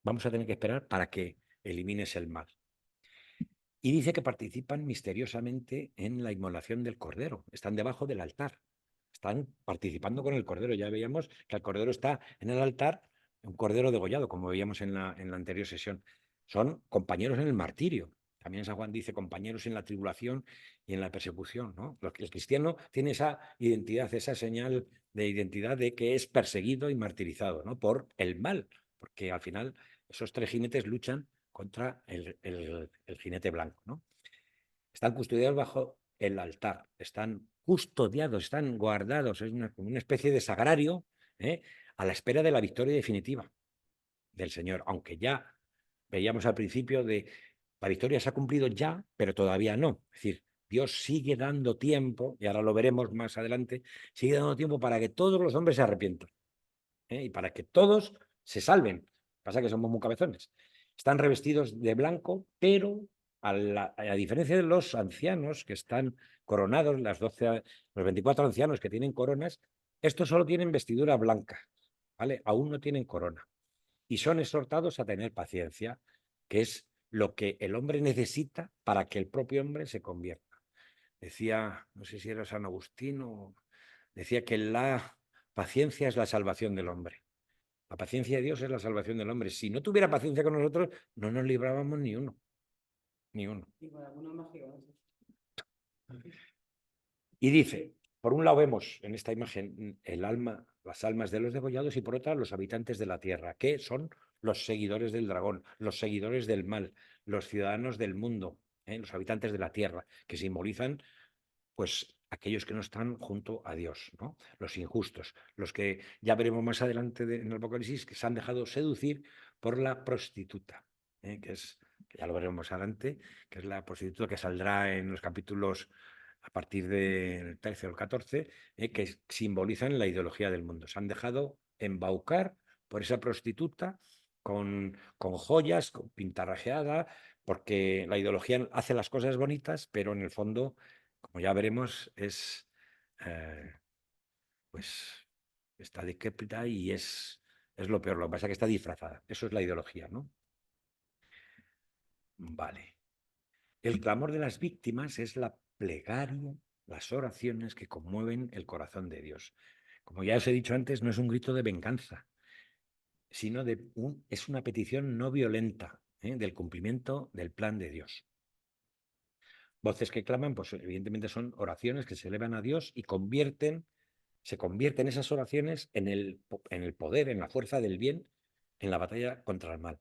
vamos a tener que esperar para que elimines el mal? Y dice que participan misteriosamente en la inmolación del Cordero. Están debajo del altar. Están participando con el Cordero. Ya veíamos que el Cordero está en el altar un cordero degollado, como veíamos en la anterior sesión. Son compañeros en el martirio. También San Juan dice compañeros en la tribulación y en la persecución, ¿no? El cristiano tiene esa identidad, esa señal de identidad de que es perseguido y martirizado, ¿no? Por el mal, porque al final esos tres jinetes luchan contra el jinete blanco, ¿no? Están custodiados bajo el altar, están custodiados, están guardados, es como una especie de sagrario, ¿eh? A la espera de la victoria definitiva del Señor, aunque ya veíamos al principio de la victoria se ha cumplido ya, pero todavía no. Es decir, Dios sigue dando tiempo, y ahora lo veremos más adelante, sigue dando tiempo para que todos los hombres se arrepientan, ¿eh? Y para que todos se salven. Pasa que somos muy cabezones. Están revestidos de blanco, pero a diferencia de los ancianos que están coronados, los 24 ancianos que tienen coronas, estos solo tienen vestidura blanca, ¿vale? Aún no tienen corona. Y son exhortados a tener paciencia, que es lo que el hombre necesita para que el propio hombre se convierta. Decía, no sé si era San Agustín, decía que la paciencia es la salvación del hombre. La paciencia de Dios es la salvación del hombre. Si no tuviera paciencia con nosotros, no nos librábamos ni uno. Ni uno. Y dice, por un lado vemos en esta imagen el alma, las almas de los degollados y por otra los habitantes de la tierra, que son los seguidores del dragón, los seguidores del mal, los ciudadanos del mundo, los habitantes de la tierra, que simbolizan pues aquellos que no están junto a Dios, ¿no? Los injustos, los que ya veremos más adelante en el Apocalipsis, que se han dejado seducir por la prostituta, que ya lo veremos más adelante, que es la prostituta que saldrá en los capítulos a partir del 13 o el 14, que simbolizan la ideología del mundo. Se han dejado embaucar por esa prostituta con joyas, con pintarrajeada, porque la ideología hace las cosas bonitas, pero en el fondo, como ya veremos, pues está decrépita y es lo peor. Lo que pasa es que está disfrazada. Eso es la ideología, ¿no? Vale. El clamor de las víctimas es la plegaria, las oraciones que conmueven el corazón de Dios. Como ya os he dicho antes, no es un grito de venganza, sino es una petición no violenta, del cumplimiento del plan de Dios. Voces que claman, pues evidentemente son oraciones que se elevan a Dios y se convierten esas oraciones en el poder, en la fuerza del bien, en la batalla contra el mal.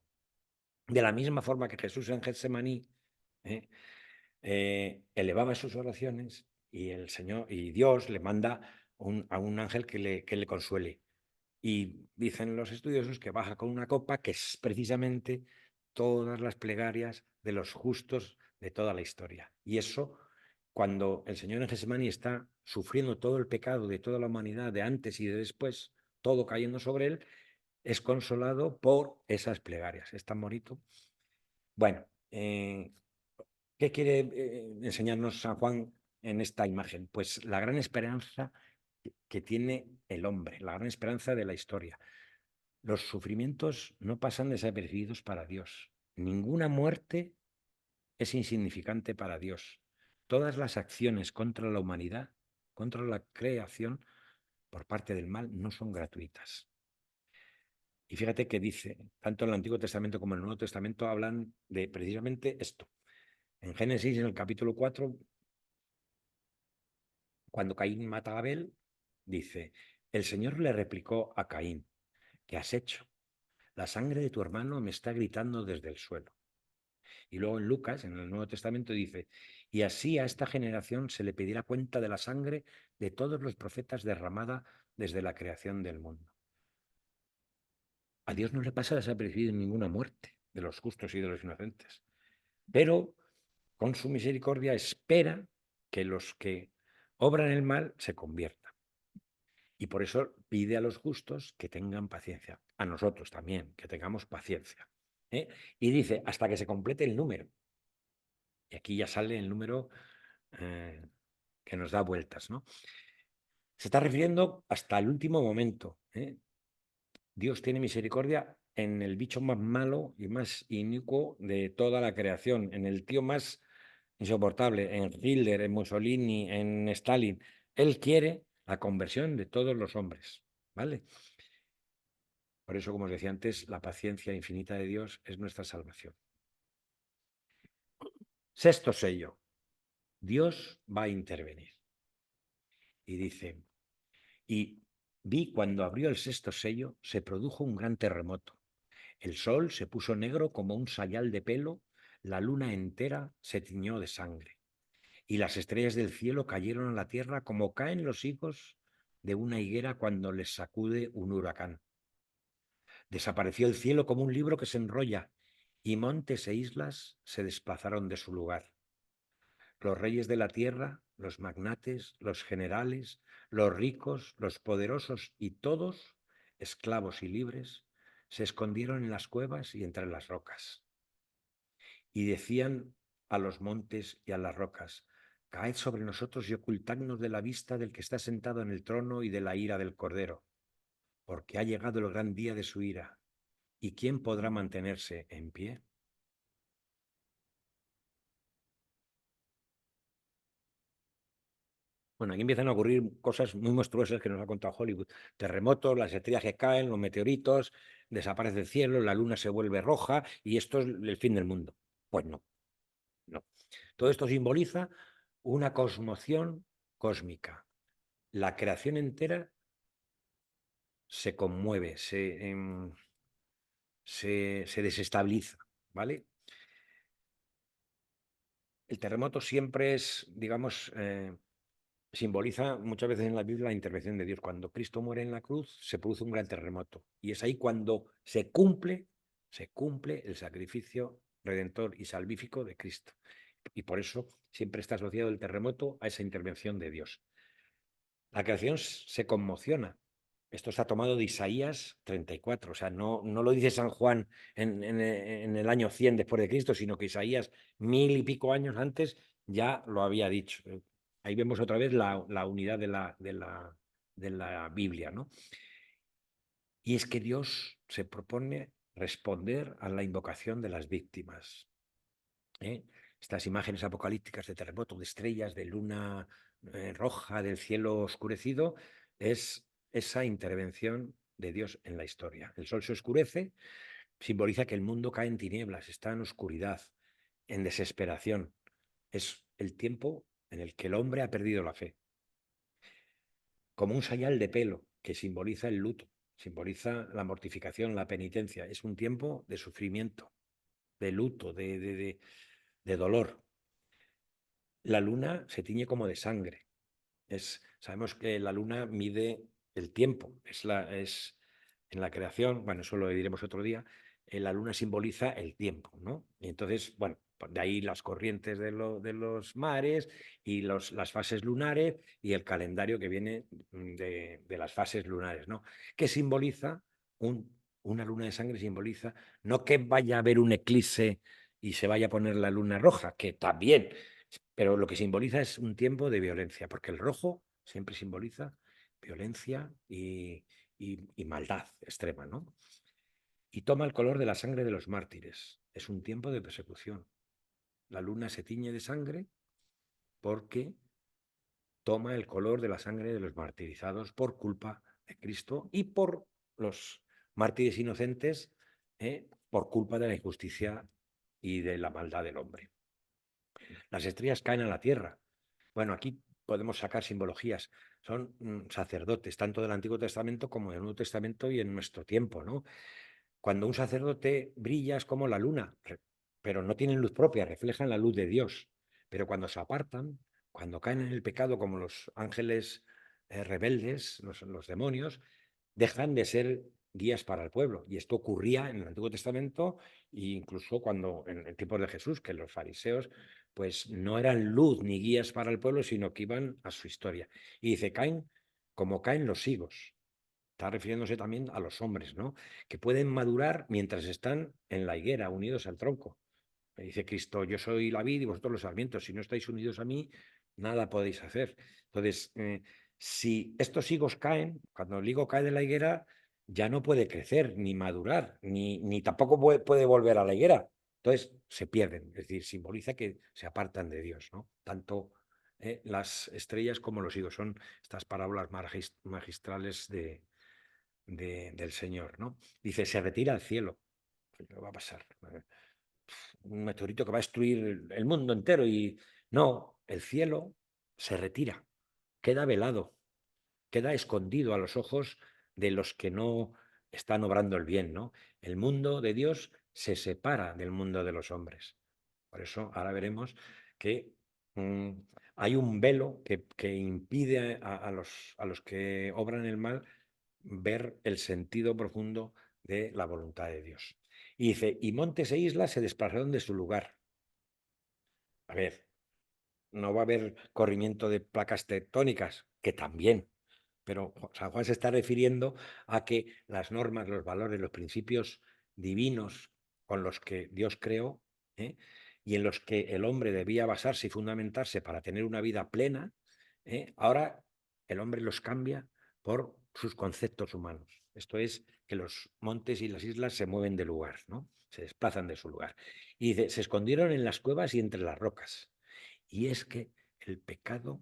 De la misma forma que Jesús en Getsemaní elevaba sus oraciones y el Señor y Dios le manda a un ángel que le consuele. Y dicen los estudiosos que baja con una copa que es precisamente todas las plegarias de los justos de toda la historia. Y eso, cuando el Señor en Getsemaní está sufriendo todo el pecado de toda la humanidad, de antes y de después, todo cayendo sobre él, es consolado por esas plegarias. Es tan bonito. Bueno, ¿qué quiere enseñarnos San Juan en esta imagen? Pues la gran esperanza que tiene el hombre, la gran esperanza de la historia. Los sufrimientos no pasan desapercibidos para Dios. Ninguna muerte es insignificante para Dios. Todas las acciones contra la humanidad, contra la creación, por parte del mal, no son gratuitas. Y fíjate que dice, tanto en el Antiguo Testamento como en el Nuevo Testamento hablan de precisamente esto. En Génesis, en el capítulo 4, cuando Caín mata a Abel, dice, el Señor le replicó a Caín, ¿qué has hecho? La sangre de tu hermano me está gritando desde el suelo. Y luego en Lucas, en el Nuevo Testamento, dice, y así a esta generación se le pedirá cuenta de la sangre de todos los profetas derramada desde la creación del mundo. A Dios no le pasa desapercibido ninguna muerte de los justos y de los inocentes, pero con su misericordia espera que los que obran el mal se conviertan. Y por eso pide a los justos que tengan paciencia, a nosotros también, que tengamos paciencia. Y dice, hasta que se complete el número. Y aquí ya sale el número que nos da vueltas, ¿no? Se está refiriendo hasta el último momento. Dios tiene misericordia en el bicho más malo y más inicuo de toda la creación, en el tío más insoportable, en Hitler, en Mussolini, en Stalin. Él quiere la conversión de todos los hombres, ¿vale? Por eso, como os decía antes, la paciencia infinita de Dios es nuestra salvación. Sexto sello. Dios va a intervenir. Y dice, y vi cuando abrió el sexto sello, se produjo un gran terremoto. El sol se puso negro como un sayal de pelo, la luna entera se tiñó de sangre, y las estrellas del cielo cayeron a la tierra como caen los higos de una higuera cuando les sacude un huracán. Desapareció el cielo como un libro que se enrolla, y montes e islas se desplazaron de su lugar. Los reyes de la tierra, los magnates, los generales, los ricos, los poderosos y todos, esclavos y libres, se escondieron en las cuevas y entre las rocas. Y decían a los montes y a las rocas, caed sobre nosotros y ocultadnos de la vista del que está sentado en el trono y de la ira del Cordero, porque ha llegado el gran día de su ira. ¿Y quién podrá mantenerse en pie? Bueno, aquí empiezan a ocurrir cosas muy monstruosas que nos ha contado Hollywood. Terremotos, las estrellas que caen, los meteoritos, desaparece el cielo, la luna se vuelve roja y esto es el fin del mundo. Pues no, no. Todo esto simboliza una cosmoción cósmica. La creación entera se conmueve, se desestabiliza, ¿vale? El terremoto siempre es, digamos, simboliza muchas veces en la Biblia la intervención de Dios. Cuando Cristo muere en la cruz, se produce un gran terremoto. Y es ahí cuando se cumple el sacrificio redentor y salvífico de Cristo. Y por eso siempre está asociado el terremoto a esa intervención de Dios. La creación se conmociona. Esto está tomado de Isaías 34. O sea, no lo dice San Juan en el año 100 después de Cristo, sino que Isaías 1000 y pico años antes ya lo había dicho. Ahí vemos otra vez la unidad de la Biblia, ¿no? Y es que Dios se propone responder a la invocación de las víctimas. ¿Eh? Estas imágenes apocalípticas de terremoto, de estrellas, de luna roja, del cielo oscurecido, es esa intervención de Dios en la historia. El sol se oscurece, simboliza que el mundo cae en tinieblas, está en oscuridad, en desesperación. Es el tiempo en el que el hombre ha perdido la fe. Como un sayal de pelo que simboliza el luto, simboliza la mortificación, la penitencia. Es un tiempo de sufrimiento, de luto, de dolor. La luna se tiñe como de sangre. Sabemos que la luna mide el tiempo, es en la creación, bueno, eso lo diremos otro día, la luna simboliza el tiempo, ¿no? Y entonces, bueno, pues de ahí las corrientes de los mares y las fases lunares y el calendario que viene de las fases lunares, ¿no? Que simboliza una luna de sangre, simboliza no que vaya a haber un eclipse y se vaya a poner la luna roja, que también, pero lo que simboliza es un tiempo de violencia, porque el rojo siempre simboliza violencia y maldad extrema, ¿no? Y toma el color de la sangre de los mártires. Es un tiempo de persecución. La luna se tiñe de sangre porque toma el color de la sangre de los martirizados por culpa de Cristo y por los mártires inocentes, por culpa de la injusticia y de la maldad del hombre. Las estrellas caen a la tierra. Bueno, aquí podemos sacar simbologías. Son sacerdotes, tanto del Antiguo Testamento como del Nuevo Testamento y en nuestro tiempo, ¿no? Cuando un sacerdote brilla es como la luna, pero no tienen luz propia, reflejan la luz de Dios. Pero cuando se apartan, cuando caen en el pecado como los ángeles rebeldes, los demonios, dejan de ser guías para el pueblo. Y esto ocurría en el Antiguo Testamento e incluso cuando en el tiempo de Jesús, que los fariseos pues no eran luz ni guías para el pueblo, sino que iban a su historia. Y dice, caen como caen los higos. Está refiriéndose también a los hombres, ¿no? Que pueden madurar mientras están en la higuera, unidos al tronco. Me dice Cristo, yo soy la vid y vosotros los sarmientos. Si no estáis unidos a mí, nada podéis hacer. Entonces, si estos higos caen, cuando el higo cae de la higuera, ya no puede crecer, ni madurar, ni tampoco puede volver a la higuera. Entonces, se pierden. Es decir, simboliza que se apartan de Dios, ¿no? Tanto las estrellas como los higos. Son estas parábolas magistrales del Señor, ¿no? Dice, se retira al cielo. ¿Qué va a pasar? Un meteorito que va a destruir el mundo entero y no, el cielo se retira, queda velado, queda escondido a los ojos de los que no están obrando el bien, ¿no? El mundo de Dios se separa del mundo de los hombres. Por eso ahora veremos que hay un velo que impide a los que obran el mal ver el sentido profundo de la voluntad de Dios. Y dice, y montes e islas se desplazaron de su lugar. A ver, no va a haber corrimiento de placas tectónicas, que también, pero San Juan se está refiriendo a que las normas, los valores, los principios divinos con los que Dios creó, ¿eh? Y en los que el hombre debía basarse y fundamentarse para tener una vida plena, ahora el hombre los cambia por sus conceptos humanos. Esto es que los montes y las islas se mueven de lugar, ¿no? Se desplazan de su lugar. Y dice, se escondieron en las cuevas y entre las rocas. Y es que el pecado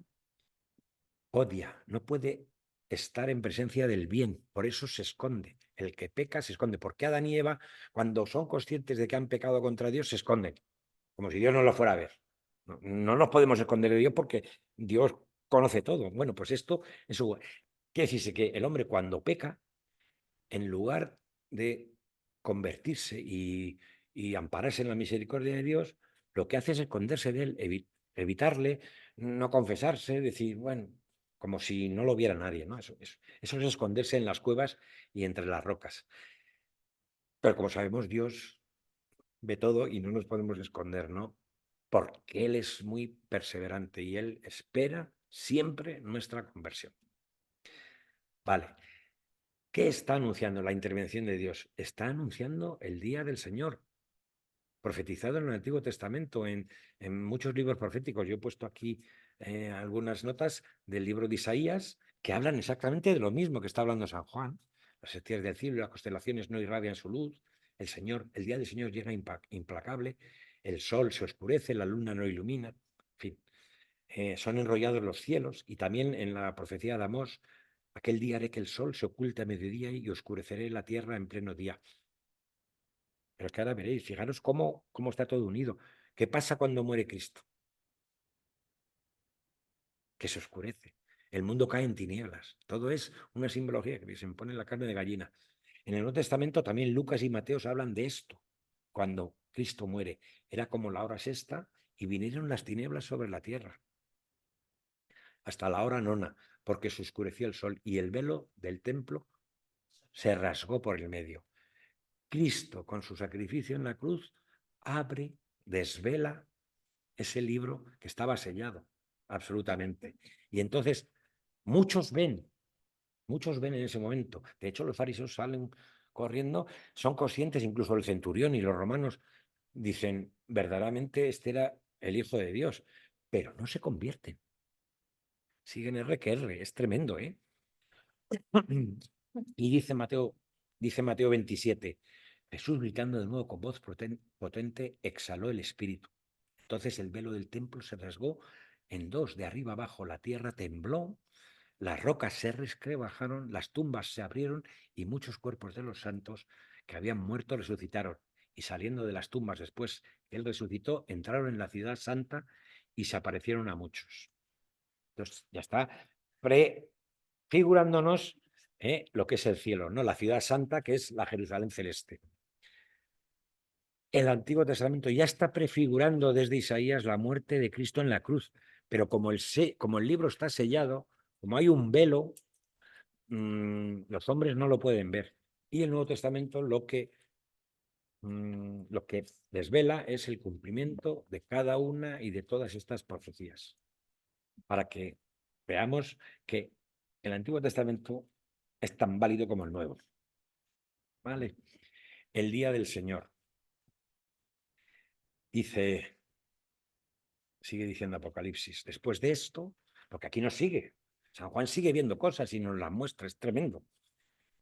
odia, no puede estar en presencia del bien, por eso se esconde. El que peca se esconde. ¿Por qué Adán y Eva, cuando son conscientes de que han pecado contra Dios, se esconden? Como si Dios no lo fuera a ver. No, no nos podemos esconder de Dios porque Dios conoce todo. Bueno, pues esto es igual. Quiere decirse que el hombre cuando peca, en lugar de convertirse y ampararse en la misericordia de Dios, lo que hace es esconderse de él, evitarle, no confesarse, decir, bueno, como si no lo viera nadie, ¿no? Eso es esconderse en las cuevas y entre las rocas. Pero como sabemos, Dios ve todo y no nos podemos esconder, ¿no? Porque Él es muy perseverante y Él espera siempre nuestra conversión. Vale. ¿Qué está anunciando la intervención de Dios? Está anunciando el día del Señor, profetizado en el Antiguo Testamento, en muchos libros proféticos. Yo he puesto aquí algunas notas del libro de Isaías que hablan exactamente de lo mismo que está hablando San Juan. Las estrellas del cielo y las constelaciones no irradian su luz. El Señor, el día del Señor llega implacable. El sol se oscurece, la luna no ilumina. En fin, son enrollados los cielos. Y también en la profecía de Amós, aquel día haré que el sol se oculte a mediodía y oscureceré la tierra en pleno día. Pero es que ahora veréis, fijaros cómo está todo unido. ¿Qué pasa cuando muere Cristo? Que se oscurece. El mundo cae en tinieblas. Todo es una simbología que se pone en la carne de gallina. En el Nuevo Testamento también Lucas y Mateos hablan de esto. Cuando Cristo muere, era como la hora sexta y vinieron las tinieblas sobre la tierra. Hasta la hora nona, porque se oscureció el sol y el velo del templo se rasgó por el medio. Cristo, con su sacrificio en la cruz, abre, desvela ese libro que estaba sellado, absolutamente. Y entonces muchos ven en ese momento. De hecho, los fariseos salen corriendo, son conscientes, incluso el centurión y los romanos dicen, verdaderamente este era el Hijo de Dios, pero no se convierten. Siguen R que R, es tremendo, ¿eh? Y dice Mateo 27, Jesús gritando de nuevo con voz potente, exhaló el espíritu. Entonces el velo del templo se rasgó en dos, de arriba abajo, la tierra tembló, las rocas se resquebrajaron, las tumbas se abrieron y muchos cuerpos de los santos que habían muerto resucitaron. Y saliendo de las tumbas después que él resucitó, entraron en la ciudad santa y se aparecieron a muchos. Entonces ya está prefigurándonos lo que es el cielo, ¿no? La ciudad santa, que es la Jerusalén celeste. El Antiguo Testamento ya está prefigurando desde Isaías la muerte de Cristo en la cruz, pero como el libro está sellado, como hay un velo, los hombres no lo pueden ver. Y el Nuevo Testamento lo que desvela es el cumplimiento de cada una y de todas estas profecías, para que veamos que el Antiguo Testamento es tan válido como el Nuevo. ¿Vale? El día del Señor. Sigue diciendo Apocalipsis, después de esto, porque aquí nos sigue, San Juan sigue viendo cosas y nos las muestra, es tremendo.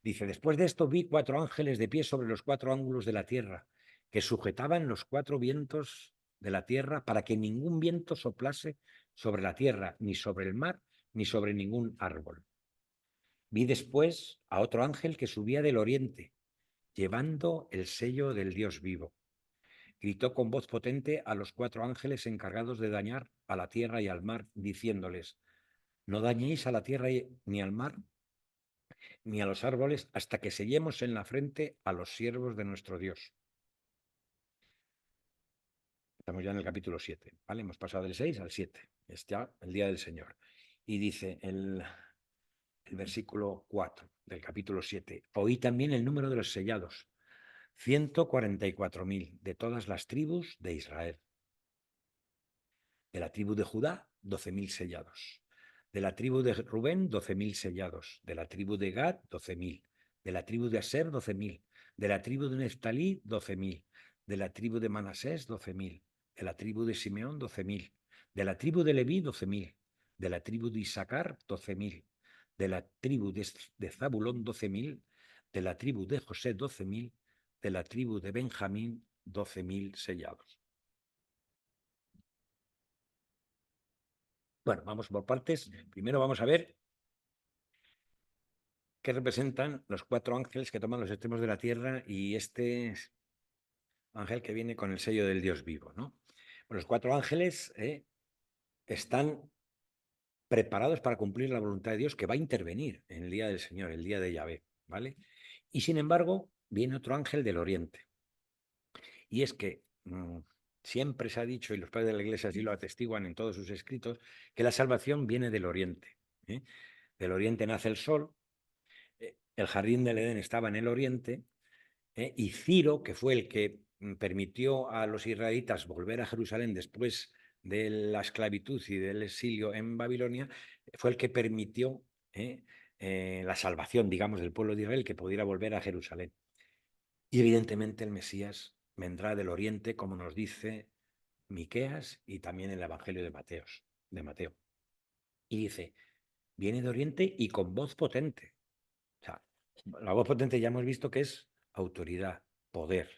Dice, después de esto vi 4 ángeles de pie sobre los 4 ángulos de la tierra, que sujetaban los 4 vientos de la tierra para que ningún viento soplase sobre la tierra, ni sobre el mar, ni sobre ningún árbol. Vi después a otro ángel que subía del oriente, llevando el sello del Dios vivo. Gritó con voz potente a los 4 ángeles encargados de dañar a la tierra y al mar, diciéndoles: no dañéis a la tierra ni al mar, ni a los árboles, hasta que sellemos en la frente a los siervos de nuestro Dios. Estamos ya en el capítulo 7, ¿vale? Hemos pasado del 6 al 7. Es ya el día del Señor. Y dice el versículo 4 del capítulo 7: oí también el número de los sellados, 144.000 de todas las tribus de Israel. De la tribu de Judá, 12.000 sellados. De la tribu de Rubén, 12.000 sellados. De la tribu de Gad, 12.000. De la tribu de Aser, 12.000. De la tribu de Neftalí, 12.000. De la tribu de Manasés, 12.000. De la tribu de Simeón, 12.000. De la tribu de Leví, 12.000. De la tribu de Isaacar, 12.000. De la tribu de Zabulón, 12.000. De la tribu de José, 12.000. De la tribu de Benjamín, 12.000 sellados. Bueno, vamos por partes. Primero vamos a ver qué representan los 4 ángeles que toman los extremos de la tierra y este ángel que viene con el sello del Dios vivo, ¿no? Bueno, los 4 ángeles están preparados para cumplir la voluntad de Dios, que va a intervenir en el día del Señor, el día de Yahvé, ¿vale? Y sin embargo, viene otro ángel del oriente. Y es que siempre se ha dicho, y los padres de la Iglesia así lo atestiguan en todos sus escritos, que la salvación viene del oriente. Del oriente nace el sol. El jardín del Edén estaba en el oriente, y Ciro, que fue el que permitió a los israelitas volver a Jerusalén después de la esclavitud y del exilio en Babilonia, fue el que permitió la salvación, digamos, del pueblo de Israel, que pudiera volver a Jerusalén. Y evidentemente el Mesías vendrá del oriente, como nos dice Miqueas y también el Evangelio de Mateo. Y dice: viene de oriente y con voz potente. O sea, la voz potente ya hemos visto que es autoridad, poder.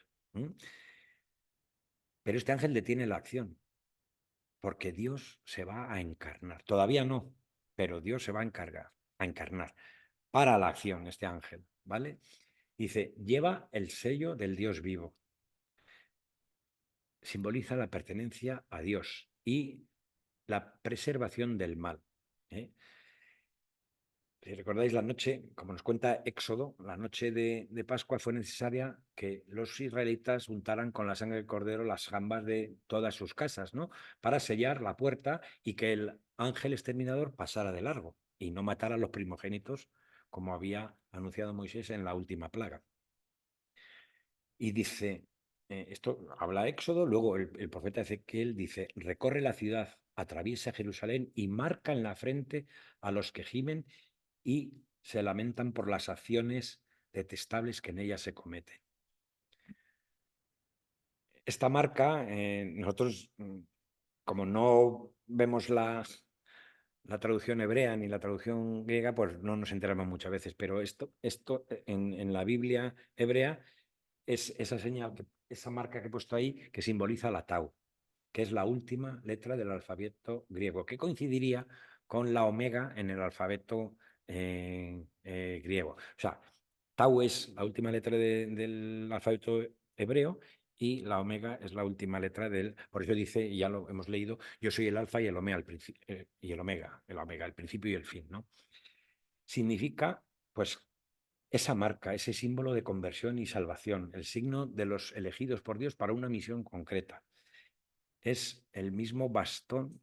Pero este ángel detiene la acción, porque Dios se va a encarnar. Todavía no, pero Dios se va a encarnar. Para la acción este ángel, ¿vale? Dice: lleva el sello del Dios vivo. Simboliza la pertenencia a Dios y la preservación del mal. Si recordáis la noche, como nos cuenta Éxodo, la noche de Pascua fue necesaria que los israelitas untaran con la sangre del cordero las jambas de todas sus casas, ¿no? Para sellar la puerta y que el ángel exterminador pasara de largo y no matara a los primogénitos, como había anunciado Moisés en la última plaga. Y dice, esto habla Éxodo, luego el profeta Ezequiel dice: recorre la ciudad, atraviesa Jerusalén y marca en la frente a los que gimen y se lamentan por las acciones detestables que en ella se cometen. Esta marca, nosotros, como no vemos la traducción hebrea ni la traducción griega, pues no nos enteramos muchas veces, pero esto en la Biblia hebrea es esa señal, esa marca que he puesto ahí, que simboliza la tau, que es la última letra del alfabeto griego, que coincidiría con la omega en el alfabeto griego. O sea, tau es la última letra del alfabeto hebreo y la omega es la última letra del. Por eso dice, y ya lo hemos leído: yo soy el alfa y el omega, el principio y el fin, ¿no? Significa, pues, esa marca, ese símbolo de conversión y salvación, el signo de los elegidos por Dios para una misión concreta. Es el mismo bastón,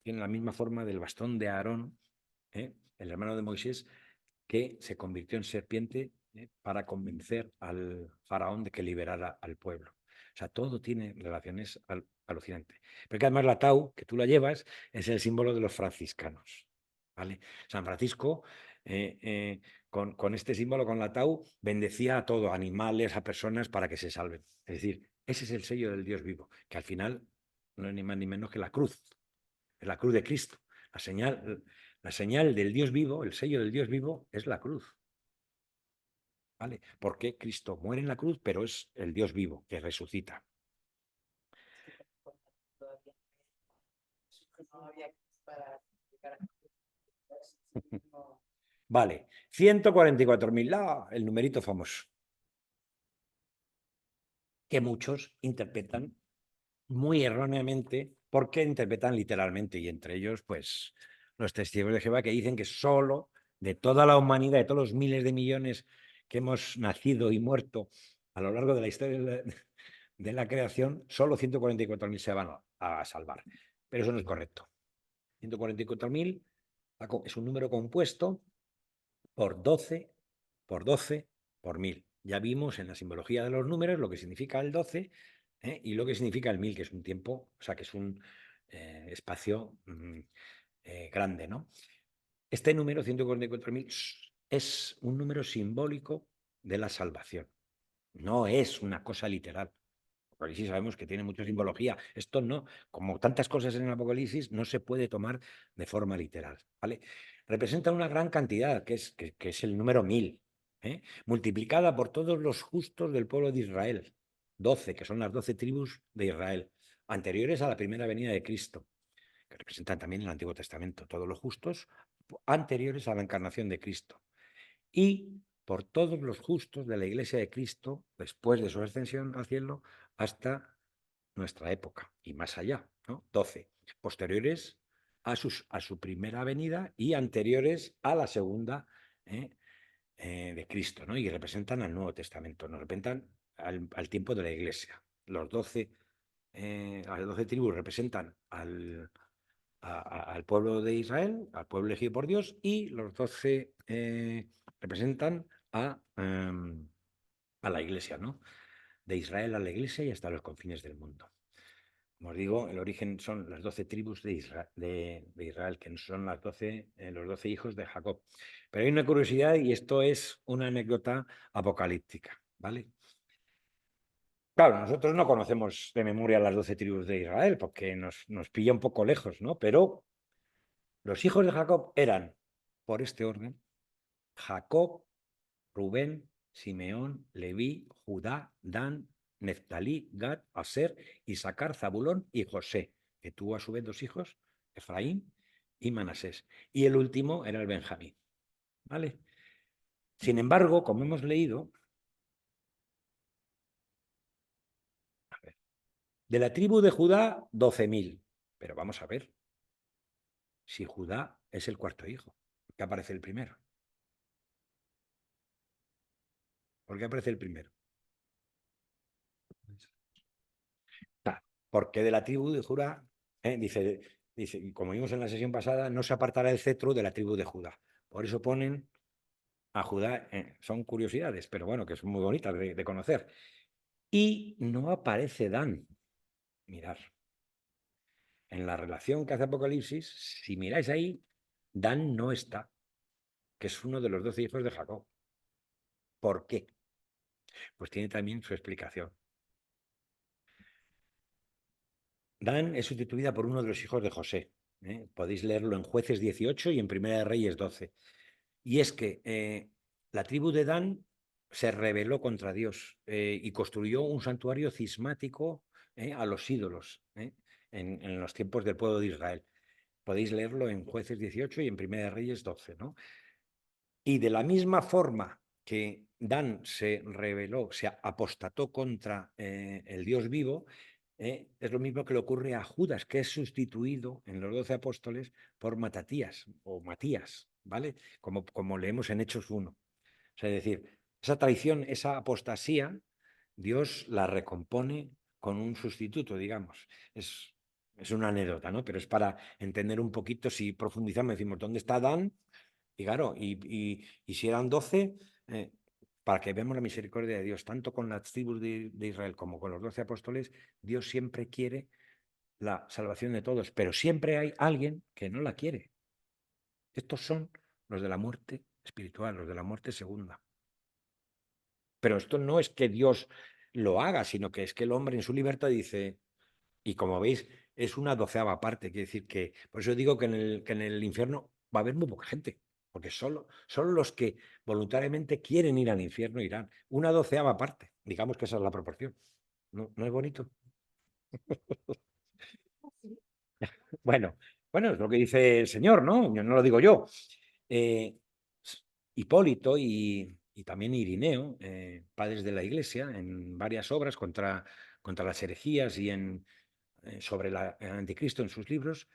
tiene la misma forma del bastón de Aarón, el hermano de Moisés, que se convirtió en serpiente para convencer al faraón de que liberara al pueblo. O sea, todo tiene relaciones alucinantes. Pero que además la tau, que tú la llevas, es el símbolo de los franciscanos. ¿Vale? San Francisco, con este símbolo, con la tau, bendecía a todo, a animales, a personas, para que se salven. Es decir, ese es el sello del Dios vivo, que al final no es ni más ni menos que la cruz de Cristo. La señal del Dios vivo, el sello del Dios vivo, es la cruz. ¿Vale? Porque Cristo muere en la cruz, pero es el Dios vivo que resucita. Vale, 144.000, el numerito famoso, que muchos interpretan muy erróneamente porque interpretan literalmente, y entre ellos, pues, los testigos de Jehová, que dicen que solo de toda la humanidad, de todos los miles de millones que hemos nacido y muerto a lo largo de la historia de la creación, solo 144.000 se van a salvar. Pero eso no es correcto. 144.000 es un número compuesto por 12, por 12, por 1000. Ya vimos en la simbología de los números lo que significa el 12 y lo que significa el 1000, que es un tiempo, o sea, que es un espacio grande, ¿no? Este número, 144.000, es un número simbólico de la salvación. No es una cosa literal. Apocalipsis sabemos que tiene mucha simbología. Esto no, como tantas cosas en el Apocalipsis, no se puede tomar de forma literal, ¿vale? Representa una gran cantidad, que es el número 1000, multiplicada por todos los justos del pueblo de Israel. 12, que son las 12 tribus de Israel, anteriores a la primera venida de Cristo, que representan también el Antiguo Testamento. Todos los justos anteriores a la encarnación de Cristo. Y por todos los justos de la Iglesia de Cristo, después de su ascensión al cielo, hasta nuestra época y más allá, ¿no? 12, posteriores a su primera venida y anteriores a la segunda de Cristo, ¿no? Y representan al Nuevo Testamento, nos representan al tiempo de la Iglesia. Las 12 tribus representan al pueblo de Israel, al pueblo elegido por Dios, y los 12 representan a la Iglesia, ¿no? De Israel a la Iglesia y hasta los confines del mundo. Como os digo, el origen son las 12 tribus de Israel, que son los 12 hijos de Jacob. Pero hay una curiosidad y esto es una anécdota apocalíptica, ¿vale? Claro, nosotros no conocemos de memoria las 12 tribus de Israel porque nos pilla un poco lejos, ¿no? Pero los hijos de Jacob eran, por este orden, Jacob, Rubén, Simeón, Leví, Judá, Dan, Neftalí, Gad, Aser, Isaacar, Zabulón y José, que tuvo a su vez dos hijos, Efraín y Manasés. Y el último era el Benjamín. ¿Vale? Sin embargo, como hemos leído, de la tribu de Judá, 12.000. Pero vamos a ver, si Judá es el cuarto hijo, ¿por qué aparece el primero? ¿Por qué aparece el primero? Porque de la tribu de Judá, dice, como vimos en la sesión pasada, no se apartará el cetro de la tribu de Judá. Por eso ponen a Judá, son curiosidades, pero bueno, que son muy bonitas de conocer. Y no aparece Dan. Mirad, en la relación que hace Apocalipsis, si miráis ahí, Dan no está, que es uno de los 12 hijos de Jacob. ¿Por qué? Pues tiene también su explicación. Dan es sustituida por uno de los hijos de José. Podéis leerlo en Jueces 18 y en Primera de Reyes 12. Y es que la tribu de Dan se rebeló contra Dios y construyó un santuario cismático a los ídolos en los tiempos del pueblo de Israel. Podéis leerlo en Jueces 18 y en Primera de Reyes 12, ¿no? Y de la misma forma que Dan se rebeló, se apostató contra el Dios vivo, es lo mismo que le ocurre a Judas, que es sustituido en los 12 apóstoles por Matatías o Matías, ¿vale? Como leemos en Hechos 1. O sea, es decir, esa traición, esa apostasía, Dios la recompone con un sustituto, digamos. Es una anécdota, ¿no? Pero es para entender un poquito, si profundizamos, decimos, ¿dónde está Dan? Y claro, y si eran 12, para que veamos la misericordia de Dios, tanto con las tribus de Israel como con los 12 apóstoles, Dios siempre quiere la salvación de todos, pero siempre hay alguien que no la quiere. Estos son los de la muerte espiritual, los de la muerte segunda. Pero esto no es que Dios lo haga, sino que es que el hombre en su libertad dice, y como veis, es una 12ª parte, quiere decir que, por eso digo que en el infierno va a haber muy poca gente, porque solo los que voluntariamente quieren ir al infierno irán. Una 12ª parte, digamos que esa es la proporción. ¿No es bonito? Bueno, es lo que dice el Señor, ¿no? No lo digo yo. Hipólito y también Irineo, padres de la Iglesia, en varias obras contra las herejías y sobre el anticristo en sus libros,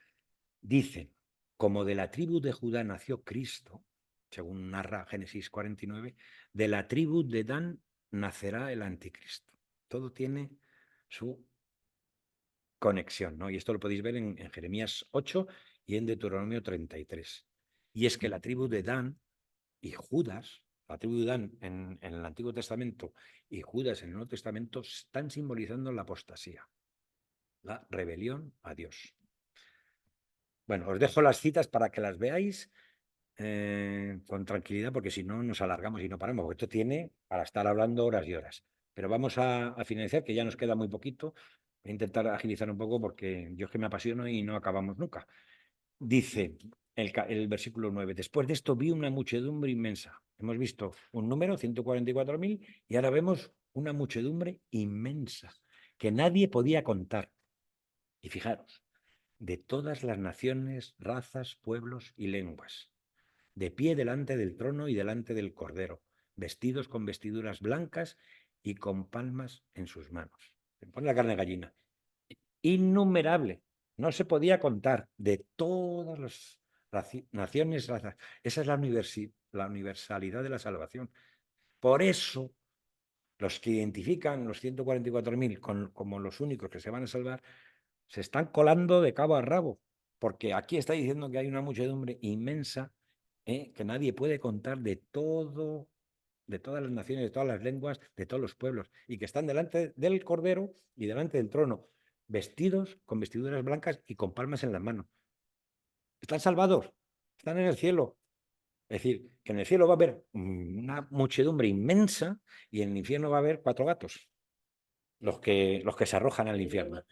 dicen, como de la tribu de Judá nació Cristo, según narra Génesis 49, de la tribu de Dan nacerá el anticristo. Todo tiene su conexión, ¿no? Y esto lo podéis ver en Jeremías 8 y en Deuteronomio 33. Y es que la tribu de Dan y Judas, la tribu de Dan en el Antiguo Testamento y Judas en el Nuevo Testamento, están simbolizando la apostasía, la rebelión a Dios. Bueno, os dejo las citas para que las veáis con tranquilidad, porque si no nos alargamos y no paramos, porque esto tiene para estar hablando horas y horas. Pero vamos a finalizar, que ya nos queda muy poquito. Voy a intentar agilizar un poco porque yo es que me apasiono y no acabamos nunca. Dice el versículo 9, después de esto vi una muchedumbre inmensa. Hemos visto un número, 144.000, y ahora vemos una muchedumbre inmensa que nadie podía contar. Y fijaros, de todas las naciones, razas, pueblos y lenguas, de pie delante del trono y delante del Cordero, vestidos con vestiduras blancas y con palmas en sus manos. Se pone la carne de gallina. Innumerable. No se podía contar, de todas las naciones, razas. Esa es la universalidad de la salvación. Por eso, los que identifican los 144.000 como los únicos que se van a salvar, se están colando de cabo a rabo, porque aquí está diciendo que hay una muchedumbre inmensa que nadie puede contar, de todas las naciones, de todas las lenguas, de todos los pueblos, y que están delante del Cordero y delante del trono, vestidos con vestiduras blancas y con palmas en las manos. Están salvados, están en el cielo. Es decir, que en el cielo va a haber una muchedumbre inmensa y en el infierno va a haber 4 gatos, los que se arrojan al infierno.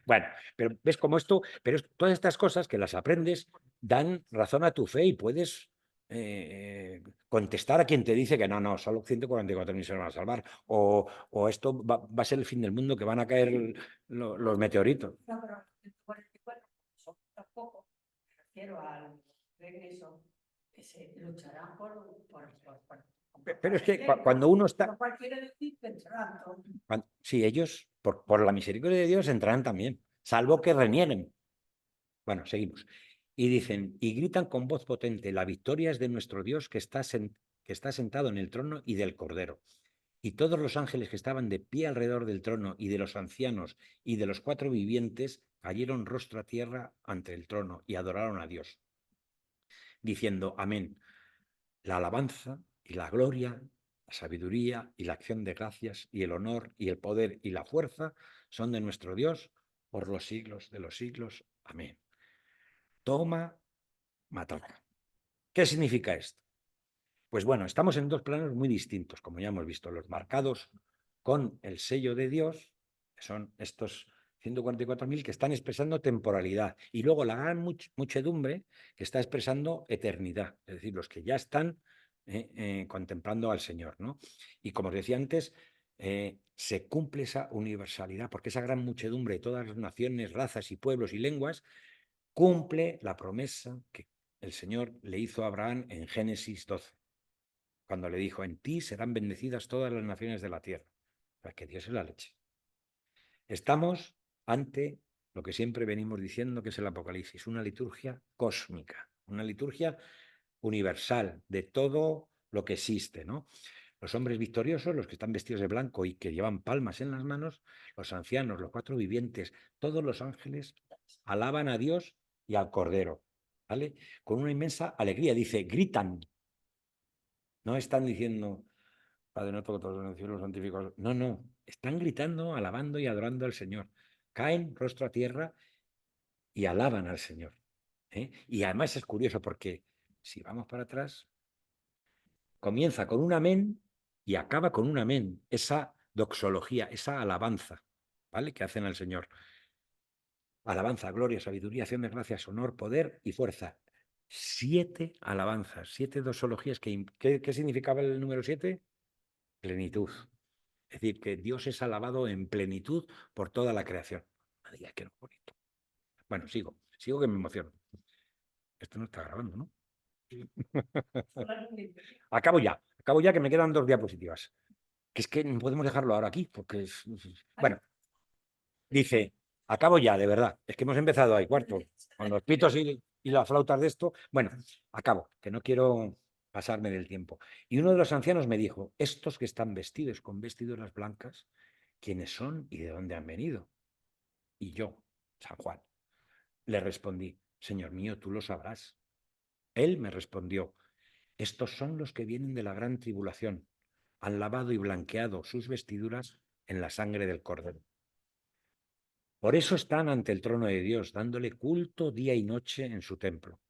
Bueno, pero ves cómo esto, pero todas estas cosas que las aprendes dan razón a tu fe y puedes contestar a quien te dice que no, solo 144.000 se van a salvar, o esto va a ser el fin del mundo, que van a caer los meteoritos. No, pero 144 son tampoco, me refiero al regreso, que se lucharán Pero es que cuando uno está... Lo cual quiere decir que entrarán todos. Sí, ellos, por la misericordia de Dios, entrarán también, salvo que renieguen. Bueno, seguimos. Y dicen, y gritan con voz potente, la victoria es de nuestro Dios que está sentado en el trono y del Cordero. Y todos los ángeles que estaban de pie alrededor del trono y de los ancianos y de los 4 vivientes cayeron rostro a tierra ante el trono y adoraron a Dios, diciendo, amén. La alabanza y la gloria, la sabiduría y la acción de gracias y el honor y el poder y la fuerza son de nuestro Dios por los siglos de los siglos. Amén. Toma, matará. ¿Qué significa esto? Pues bueno, estamos en 2 planos muy distintos, como ya hemos visto, los marcados con el sello de Dios, que son estos 144.000 que están expresando temporalidad, y luego la gran muchedumbre que está expresando eternidad, es decir, los que ya están contemplando al Señor, ¿no? Y como os decía antes, se cumple esa universalidad, porque esa gran muchedumbre de todas las naciones, razas y pueblos y lenguas cumple la promesa que el Señor le hizo a Abraham en Génesis 12, cuando le dijo, en ti serán bendecidas todas las naciones de la tierra. Para que Dios es la leche. Estamos ante lo que siempre venimos diciendo, que es el Apocalipsis, una liturgia cósmica, una liturgia universal de todo lo que existe, ¿no? Los hombres victoriosos, los que están vestidos de blanco y que llevan palmas en las manos, los ancianos, los 4 vivientes, todos los ángeles alaban a Dios y al Cordero, ¿vale? Con una inmensa alegría. Dice, gritan. No están diciendo, Padre nuestro que estás en el cielo, santificado. No, están gritando, alabando y adorando al Señor. Caen rostro a tierra y alaban al Señor. Y además es curioso porque si vamos para atrás, comienza con un amén y acaba con un amén. Esa doxología, esa alabanza, ¿vale? Que hacen al Señor. Alabanza, gloria, sabiduría, acción de gracias, honor, poder y fuerza. 7 alabanzas, 7 doxologías. ¿Qué significaba el número 7? Plenitud. Es decir, que Dios es alabado en plenitud por toda la creación. Madre, qué bonito. Bueno, sigo que me emociono. Esto no está grabando, ¿no? Acabo ya, que me quedan 2 diapositivas. Que es que no podemos dejarlo ahora aquí, porque es... Bueno, dice, acabo ya, de verdad. Es que hemos empezado ahí, cuarto, con los pitos y las flautas de esto. Bueno, acabo, que no quiero pasarme del tiempo. Y uno de los ancianos me dijo, estos que están vestidos con vestiduras blancas, ¿quiénes son y de dónde han venido? Y yo, San Juan, le respondí, Señor mío, tú lo sabrás. Él me respondió, estos son los que vienen de la gran tribulación. Han lavado y blanqueado sus vestiduras en la sangre del Cordero. Por eso están ante el trono de Dios, dándole culto día y noche en su templo.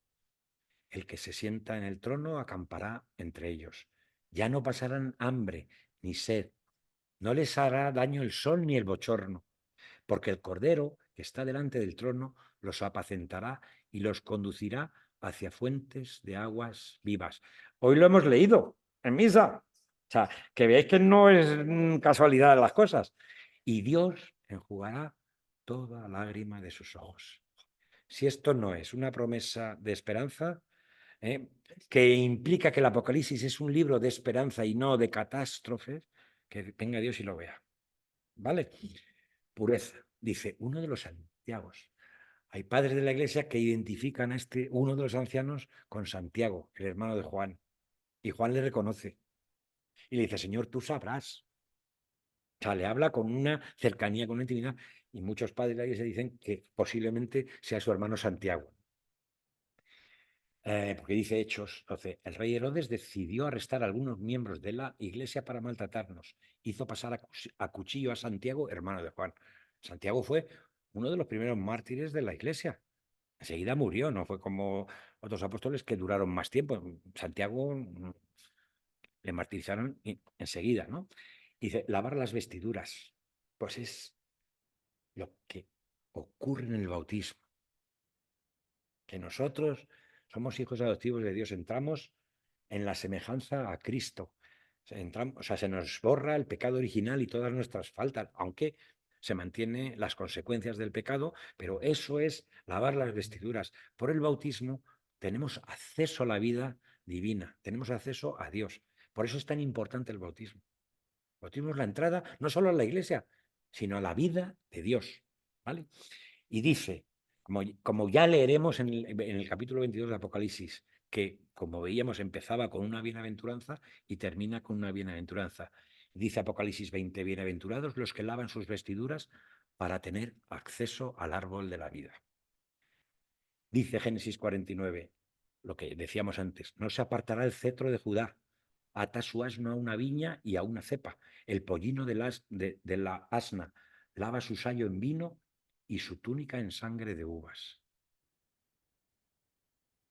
El que se sienta en el trono acampará entre ellos. Ya no pasarán hambre ni sed. No les hará daño el sol ni el bochorno, porque el Cordero que está delante del trono los apacentará y los conducirá hacia fuentes de aguas vivas. Hoy lo hemos leído en misa. O sea, que veáis que no es casualidad de las cosas. Y Dios enjugará toda lágrima de sus ojos. Si esto no es una promesa de esperanza, que implica que el Apocalipsis es un libro de esperanza y no de catástrofes, que venga Dios y lo vea. ¿Vale? Pureza, dice uno de los Santiagos. Hay padres de la Iglesia que identifican a uno de los ancianos con Santiago, el hermano de Juan. Y Juan le reconoce. Y le dice, Señor, tú sabrás. O sea, le habla con una cercanía, con una intimidad. Y muchos padres de la Iglesia dicen que posiblemente sea su hermano Santiago. Porque dice Hechos 12, el rey Herodes decidió arrestar a algunos miembros de la Iglesia para maltratarnos. Hizo pasar a cuchillo a Santiago, hermano de Juan. Santiago fue uno de los primeros mártires de la Iglesia. Enseguida murió, no fue como otros apóstoles que duraron más tiempo. Santiago le martirizaron enseguida, ¿no? Dice, lavar las vestiduras. Pues es lo que ocurre en el bautismo. Que nosotros somos hijos adoptivos de Dios, entramos en la semejanza a Cristo. O sea, se nos borra el pecado original y todas nuestras faltas, aunque se mantienen las consecuencias del pecado, pero eso es lavar las vestiduras. Por el bautismo tenemos acceso a la vida divina, tenemos acceso a Dios. Por eso es tan importante el bautismo. El bautismo es la entrada no solo a la iglesia, sino a la vida de Dios. ¿Vale? Y dice, como ya leeremos en el capítulo 22 de Apocalipsis, que como veíamos empezaba con una bienaventuranza y termina con una bienaventuranza. Dice Apocalipsis 20, bienaventurados los que lavan sus vestiduras para tener acceso al árbol de la vida. Dice Génesis 49, lo que decíamos antes, no se apartará el cetro de Judá, ata su asno a una viña y a una cepa, el pollino de la asna lava su sayo en vino y su túnica en sangre de uvas.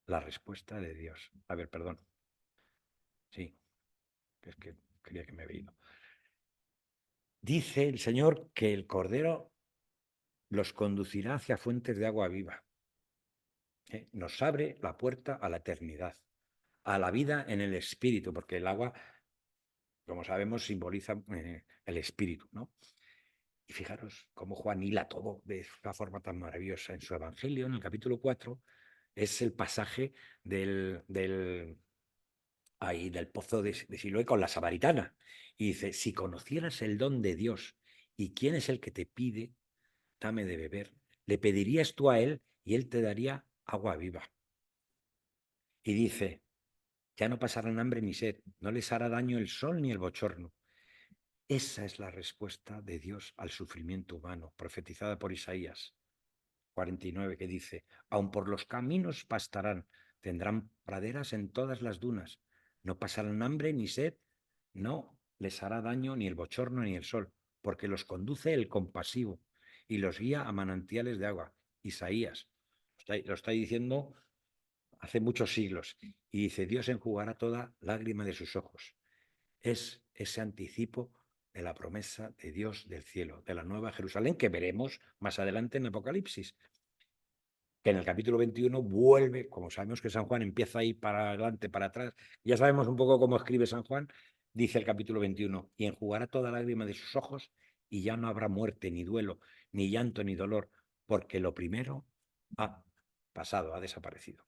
La respuesta de Dios. A ver, perdón. Sí, es que creía que me había ido. Dice el Señor que el Cordero los conducirá hacia fuentes de agua viva. Nos abre la puerta a la eternidad, a la vida en el Espíritu, porque el agua, como sabemos, simboliza el Espíritu, ¿no? Y fijaros cómo Juan hila todo de una forma tan maravillosa. En su Evangelio, en el capítulo 4, es el pasaje del pozo de Siloé con la samaritana. Y dice, si conocieras el don de Dios y quién es el que te pide, dame de beber, le pedirías tú a él y él te daría agua viva. Y dice, ya no pasarán hambre ni sed, no les hará daño el sol ni el bochorno. Esa es la respuesta de Dios al sufrimiento humano, profetizada por Isaías 49, que dice, aun por los caminos pastarán, tendrán praderas en todas las dunas, no pasarán hambre ni sed, no les hará daño ni el bochorno ni el sol, porque los conduce el compasivo y los guía a manantiales de agua. Isaías lo está diciendo hace muchos siglos y dice, Dios enjugará toda lágrima de sus ojos. Es ese anticipo de la promesa de Dios del cielo, de la nueva Jerusalén, que veremos más adelante en Apocalipsis, que en el capítulo 21 vuelve, como sabemos que San Juan empieza a ir para adelante, para atrás, ya sabemos un poco cómo escribe San Juan, dice el capítulo 21, y enjugará toda lágrima de sus ojos, y ya no habrá muerte, ni duelo, ni llanto, ni dolor, porque lo primero ha pasado, ha desaparecido.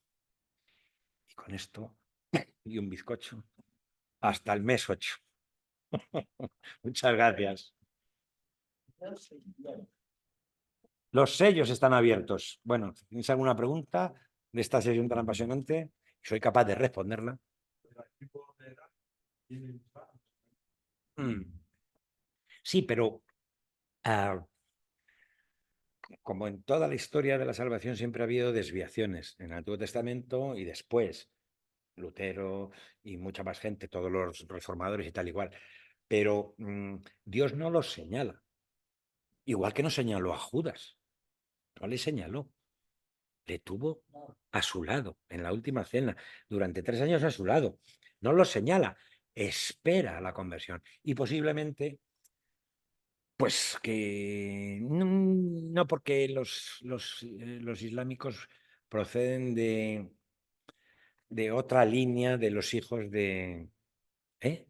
Y con esto y un bizcocho hasta el mes 8. Muchas gracias. Los sellos están abiertos. Bueno, ¿tenéis alguna pregunta de esta sesión tan apasionante? Soy capaz de responderla. Sí, pero como en toda la historia de la salvación siempre ha habido desviaciones en el Antiguo Testamento y después. Lutero y mucha más gente, todos los reformadores y tal igual. Pero Dios no los señala. Igual que no señaló a Judas. No le señaló. Le tuvo a su lado en la última cena. Durante 3 años a su lado. No lo señala. Espera la conversión. Y posiblemente, pues que no porque los islámicos proceden de otra línea de los hijos de... ¿Eh?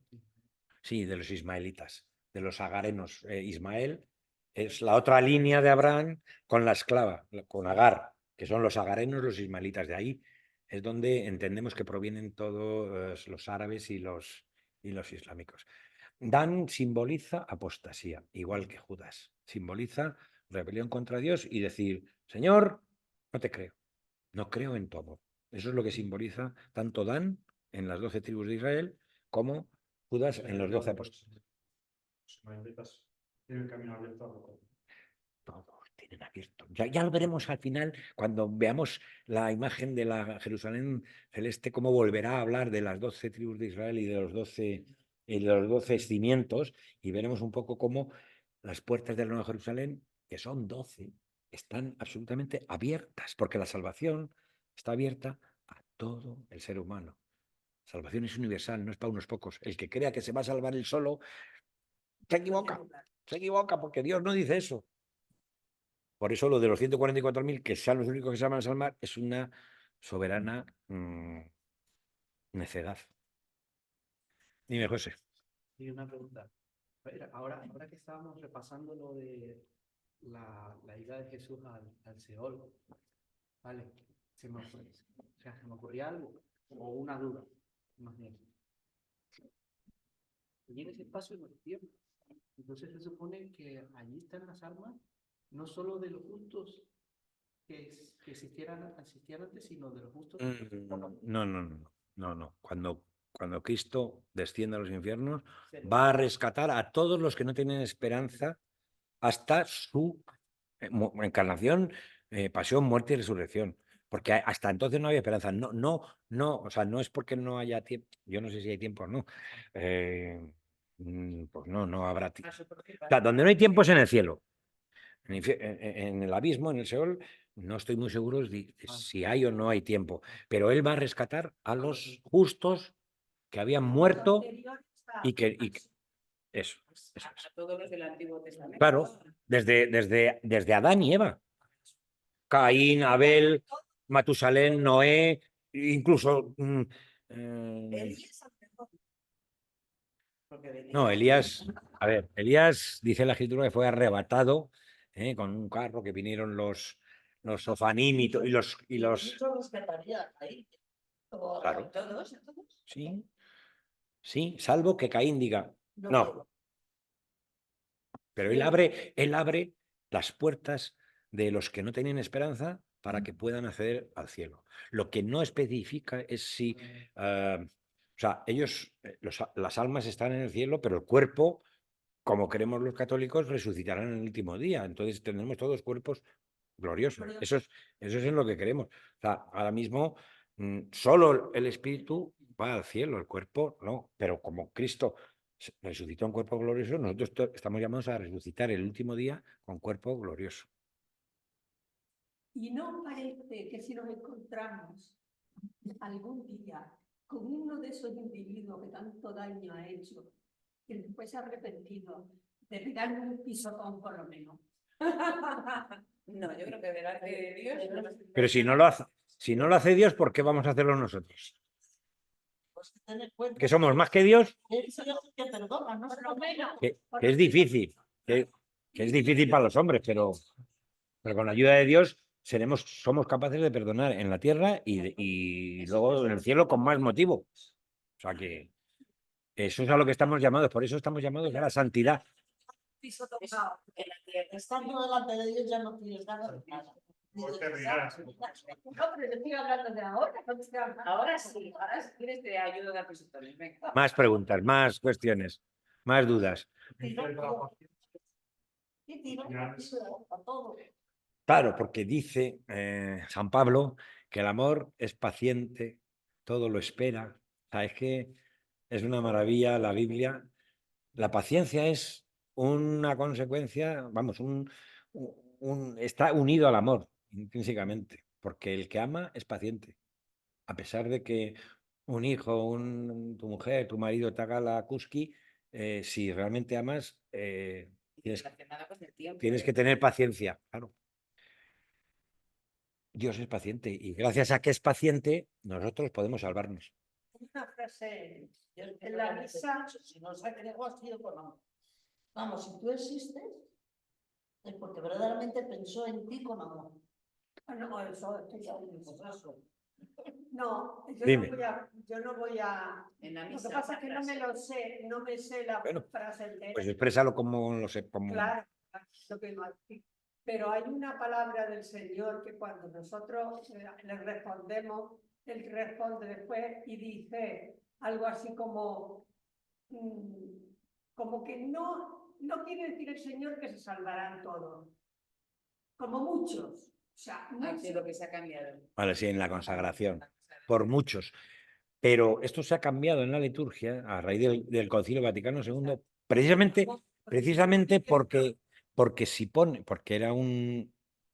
Sí, de los ismaelitas, de los agarenos. Ismael es la otra línea de Abraham con la esclava, con Agar, que son los agarenos, los ismaelitas. De ahí es donde entendemos que provienen todos los árabes y los islámicos. Dan simboliza apostasía, igual que Judas. Simboliza rebelión contra Dios y decir, Señor, no te creo, no creo en tu amor. Eso es lo que simboliza tanto Dan en las 12 tribus de Israel como Judas en los 12 apóstoles. Tienen camino abierto a lo Todos tienen abierto. Ya lo veremos al final, cuando veamos la imagen de la Jerusalén celeste, cómo volverá a hablar de las 12 tribus de Israel y de los 12 cimientos, y veremos un poco cómo las puertas de la Nueva Jerusalén, que son 12, están absolutamente abiertas, porque la salvación está abierta a todo el ser humano. Salvación es universal, no es para unos pocos. El que crea que se va a salvar él solo, se equivoca, porque Dios no dice eso. Por eso lo de los 144.000, que sean los únicos que se van a salvar, es una soberana necedad. Dime, José. Y una pregunta. Ahora que estábamos repasando lo de la ida de Jesús al Seol, ¿vale? Se me ocurría algo, o una duda, más bien. Y en ese espacio no hay tiempo. Entonces se supone que allí están las almas, no solo de los justos que existieran antes, sino de los justos. No. Cuando Cristo desciende a los infiernos, va a rescatar a todos los que no tienen esperanza hasta su encarnación, pasión, muerte y resurrección. Porque hasta entonces no había esperanza. O sea, no es porque no haya tiempo. Yo no sé si hay tiempo o no. Pues no habrá tiempo. O sea, donde no hay tiempo es en el cielo. En el abismo, en el Seol, no estoy muy seguro de si hay o no hay tiempo. Pero él va a rescatar a los justos que habían muerto y que eso es. A todos los del Antiguo Testamento. Claro, desde Adán y Eva. Caín, Abel, Matusalén, Noé, incluso... no, Elías, a ver, Elías dice la escritura que fue arrebatado con un carro, que vinieron los Ofanim y los... Claro. ¿Todos? Sí, salvo que Caín diga, no. Pero él abre las puertas de los que no tienen esperanza para que puedan acceder al cielo. Lo que no especifica es si... o sea, ellos, las almas están en el cielo, pero el cuerpo, como creemos los católicos, resucitarán en el último día. Entonces tendremos todos cuerpos gloriosos. Eso es en lo que creemos. O sea, ahora mismo solo el espíritu va al cielo, el cuerpo no. Pero como Cristo resucitó en cuerpo glorioso, nosotros estamos llamados a resucitar el último día con cuerpo glorioso. ¿Y no parece que si nos encontramos algún día con uno de esos individuos que tanto daño ha hecho, que después se ha arrepentido, de darle un pisotón por lo menos? No, yo creo que delante de Dios. Pero si no lo hace Dios, ¿por qué vamos a hacerlo nosotros? ¿Que somos más que Dios? Que es difícil, que es difícil para los hombres, pero con la ayuda de Dios somos capaces de perdonar en la tierra y luego en el cielo con más motivo. O sea que eso es a lo que estamos llamados, por eso estamos llamados a la santidad. Piso tocado. En la que estando delante de Dios ya no tienes ganas de nada. Pues te rirás. No, pero yo estoy hablando de ahora. No estoy hablando. Ahora sí, ahora si quieres te ayudo a dar presunciones. Venga. Más preguntas, más cuestiones, más dudas. Y tiro a todo. Claro, porque dice San Pablo que el amor es paciente, todo lo espera. O sea, es que es una maravilla la Biblia. La paciencia es una consecuencia, vamos, está unido al amor intrínsecamente, porque el que ama es paciente. A pesar de que un hijo, tu mujer, tu marido te haga la cusqui, si realmente amas, Relacionada con el tiempo. tienes que tener paciencia, claro. Dios es paciente y gracias a que es paciente, nosotros podemos salvarnos. Una frase Yo es que en la realmente, misa. si nos ha creado ha sido con amor. Vamos, si tú existes, es porque verdaderamente pensó en ti con amor. No, eso estoy seguro. Pues eso. No, Dime. yo no voy a. En la Lo misa. que pasa es que no me lo sé, no me sé la Bueno, frase entera. Pues exprésalo como lo sé. Claro, lo que no hay. Pero hay una palabra del Señor que cuando nosotros le respondemos, Él responde después y dice algo así como que no quiere decir el Señor que se salvarán todos, como muchos. O sea, Ay, sí, lo que se ha cambiado. Vale, sí, en la consagración, por muchos. Pero esto se ha cambiado en la liturgia a raíz del Concilio Vaticano II, precisamente porque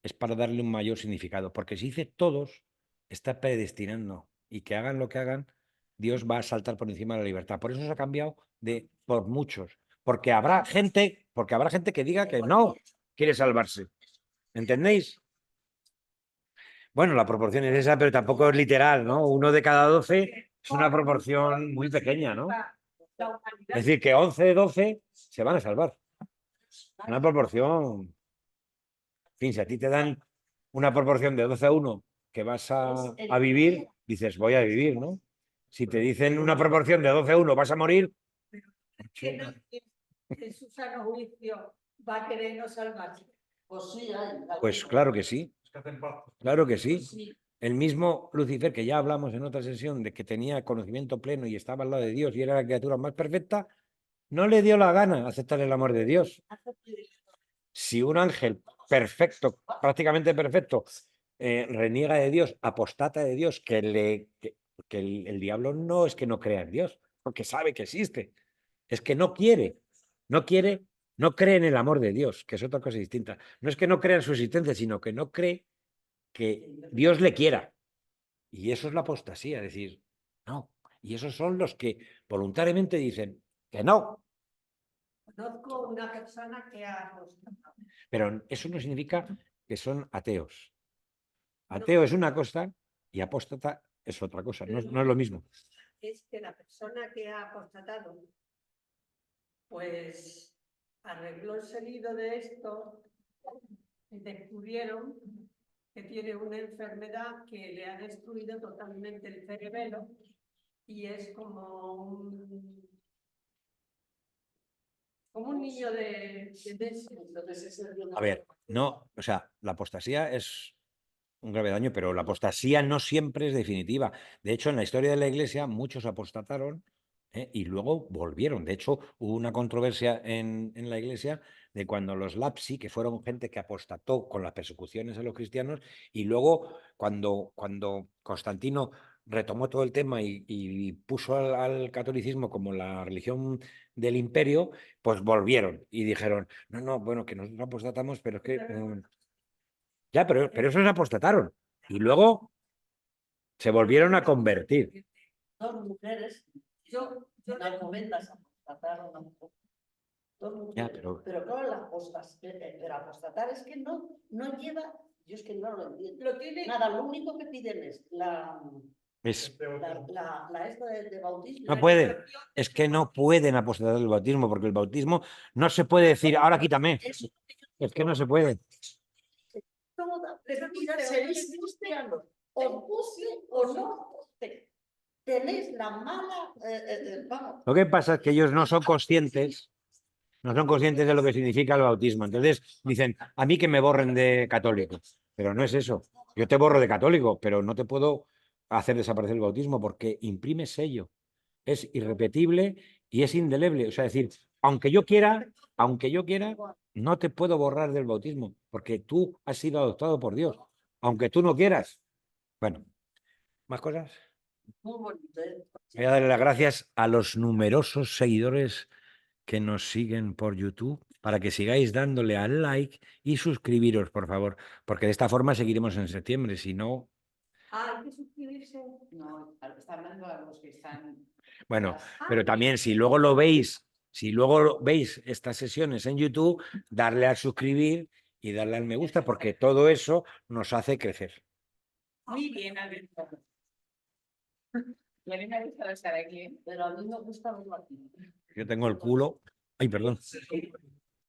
es para darle un mayor significado. Porque si dice todos, está predestinando y que hagan lo que hagan, Dios va a saltar por encima de la libertad. Por eso se ha cambiado de por muchos. Porque habrá gente que diga que no quiere salvarse. ¿Entendéis? Bueno, la proporción es esa, pero tampoco es literal, ¿no? 1 de cada 12 es una proporción muy pequeña, ¿no? Es decir, que 11 de 12 se van a salvar. Una proporción. En fin, si a ti te dan una proporción de 12 a 1 que vas a vivir, dices, voy a vivir, ¿no? Si te dicen una proporción de 12 a 1, vas a morir. En su sano juicio va a querer no salvarse. Pues sí, hay. Pues claro que sí. Es que hacen pacto. Claro que sí. Pues sí. El mismo Lucifer, que ya hablamos en otra sesión de que tenía conocimiento pleno y estaba al lado de Dios y era la criatura más perfecta, no le dio la gana aceptar el amor de Dios. Si un ángel perfecto, prácticamente perfecto, reniega de Dios, apostata de Dios, que el diablo no es que no crea en Dios, porque sabe que existe, es que no quiere, no cree en el amor de Dios, que es otra cosa distinta. No es que no crea en su existencia, sino que no cree que Dios le quiera. Y eso es la apostasía, decir, no. Y esos son los que voluntariamente dicen que no. Conozco una persona que ha apostado. Pero eso no significa que son ateos. Ateo es una cosa y apóstata es otra cosa, no es lo mismo. Es que la persona que ha apostatado, pues arregló el sonido de esto y descubrieron que tiene una enfermedad que le ha destruido totalmente el cerebelo y es como un niño de A ver, no, o sea, la apostasía es un grave daño, pero la apostasía no siempre es definitiva. De hecho, en la historia de la Iglesia muchos apostataron y luego volvieron. De hecho, hubo una controversia en la Iglesia de cuando los lapsi, que fueron gente que apostató con las persecuciones a los cristianos, y luego cuando Constantino retomó todo el tema y puso al catolicismo como la religión del imperio, pues volvieron y dijeron, no, bueno, que nosotros apostatamos, pero es que... ya, pero esos apostataron. Y luego se volvieron a convertir. Dos mujeres, Yo en los 90 apostataron a mujer. Dos mujeres. pero- claro, pero apostatar es que no lleva, yo es que no lo entiendo. lo tiene. Nada, lo único que piden es la Es, esta de bautismo. no pueden, es que no pueden apostatar el bautismo, porque el bautismo no se puede decir, ahora quítame. Eso Es que no se puede. toda Mira, seréis cristianos, os guste o no os guste. Tenéis la mala, vamos, Lo que pasa es que ellos no son conscientes de lo que significa el bautismo. Entonces dicen, a mí que me borren de católico. Pero no es eso. Yo te borro de católico, pero no te puedo hacer desaparecer el bautismo porque imprime sello. Es irrepetible y es indeleble. O sea, decir, aunque yo quiera, no te puedo borrar del bautismo porque tú has sido adoptado por Dios. Aunque tú no quieras. Bueno, ¿más cosas? muy bonito. Voy a darle las gracias a los numerosos seguidores que nos siguen por YouTube para que sigáis dándole al like y suscribiros, por favor, porque de esta forma seguiremos en septiembre. Si no, Hay que suscribirse. No, está hablando a los que están. bueno, Ah, pero también si luego lo veis, estas sesiones en YouTube, darle al suscribir y darle al me gusta, porque todo eso nos hace crecer. Muy bien, Alberto. Y a mí me ha gustado estar aquí. Pero a mí me gusta verlo aquí. Yo tengo el culo. Ay, perdón.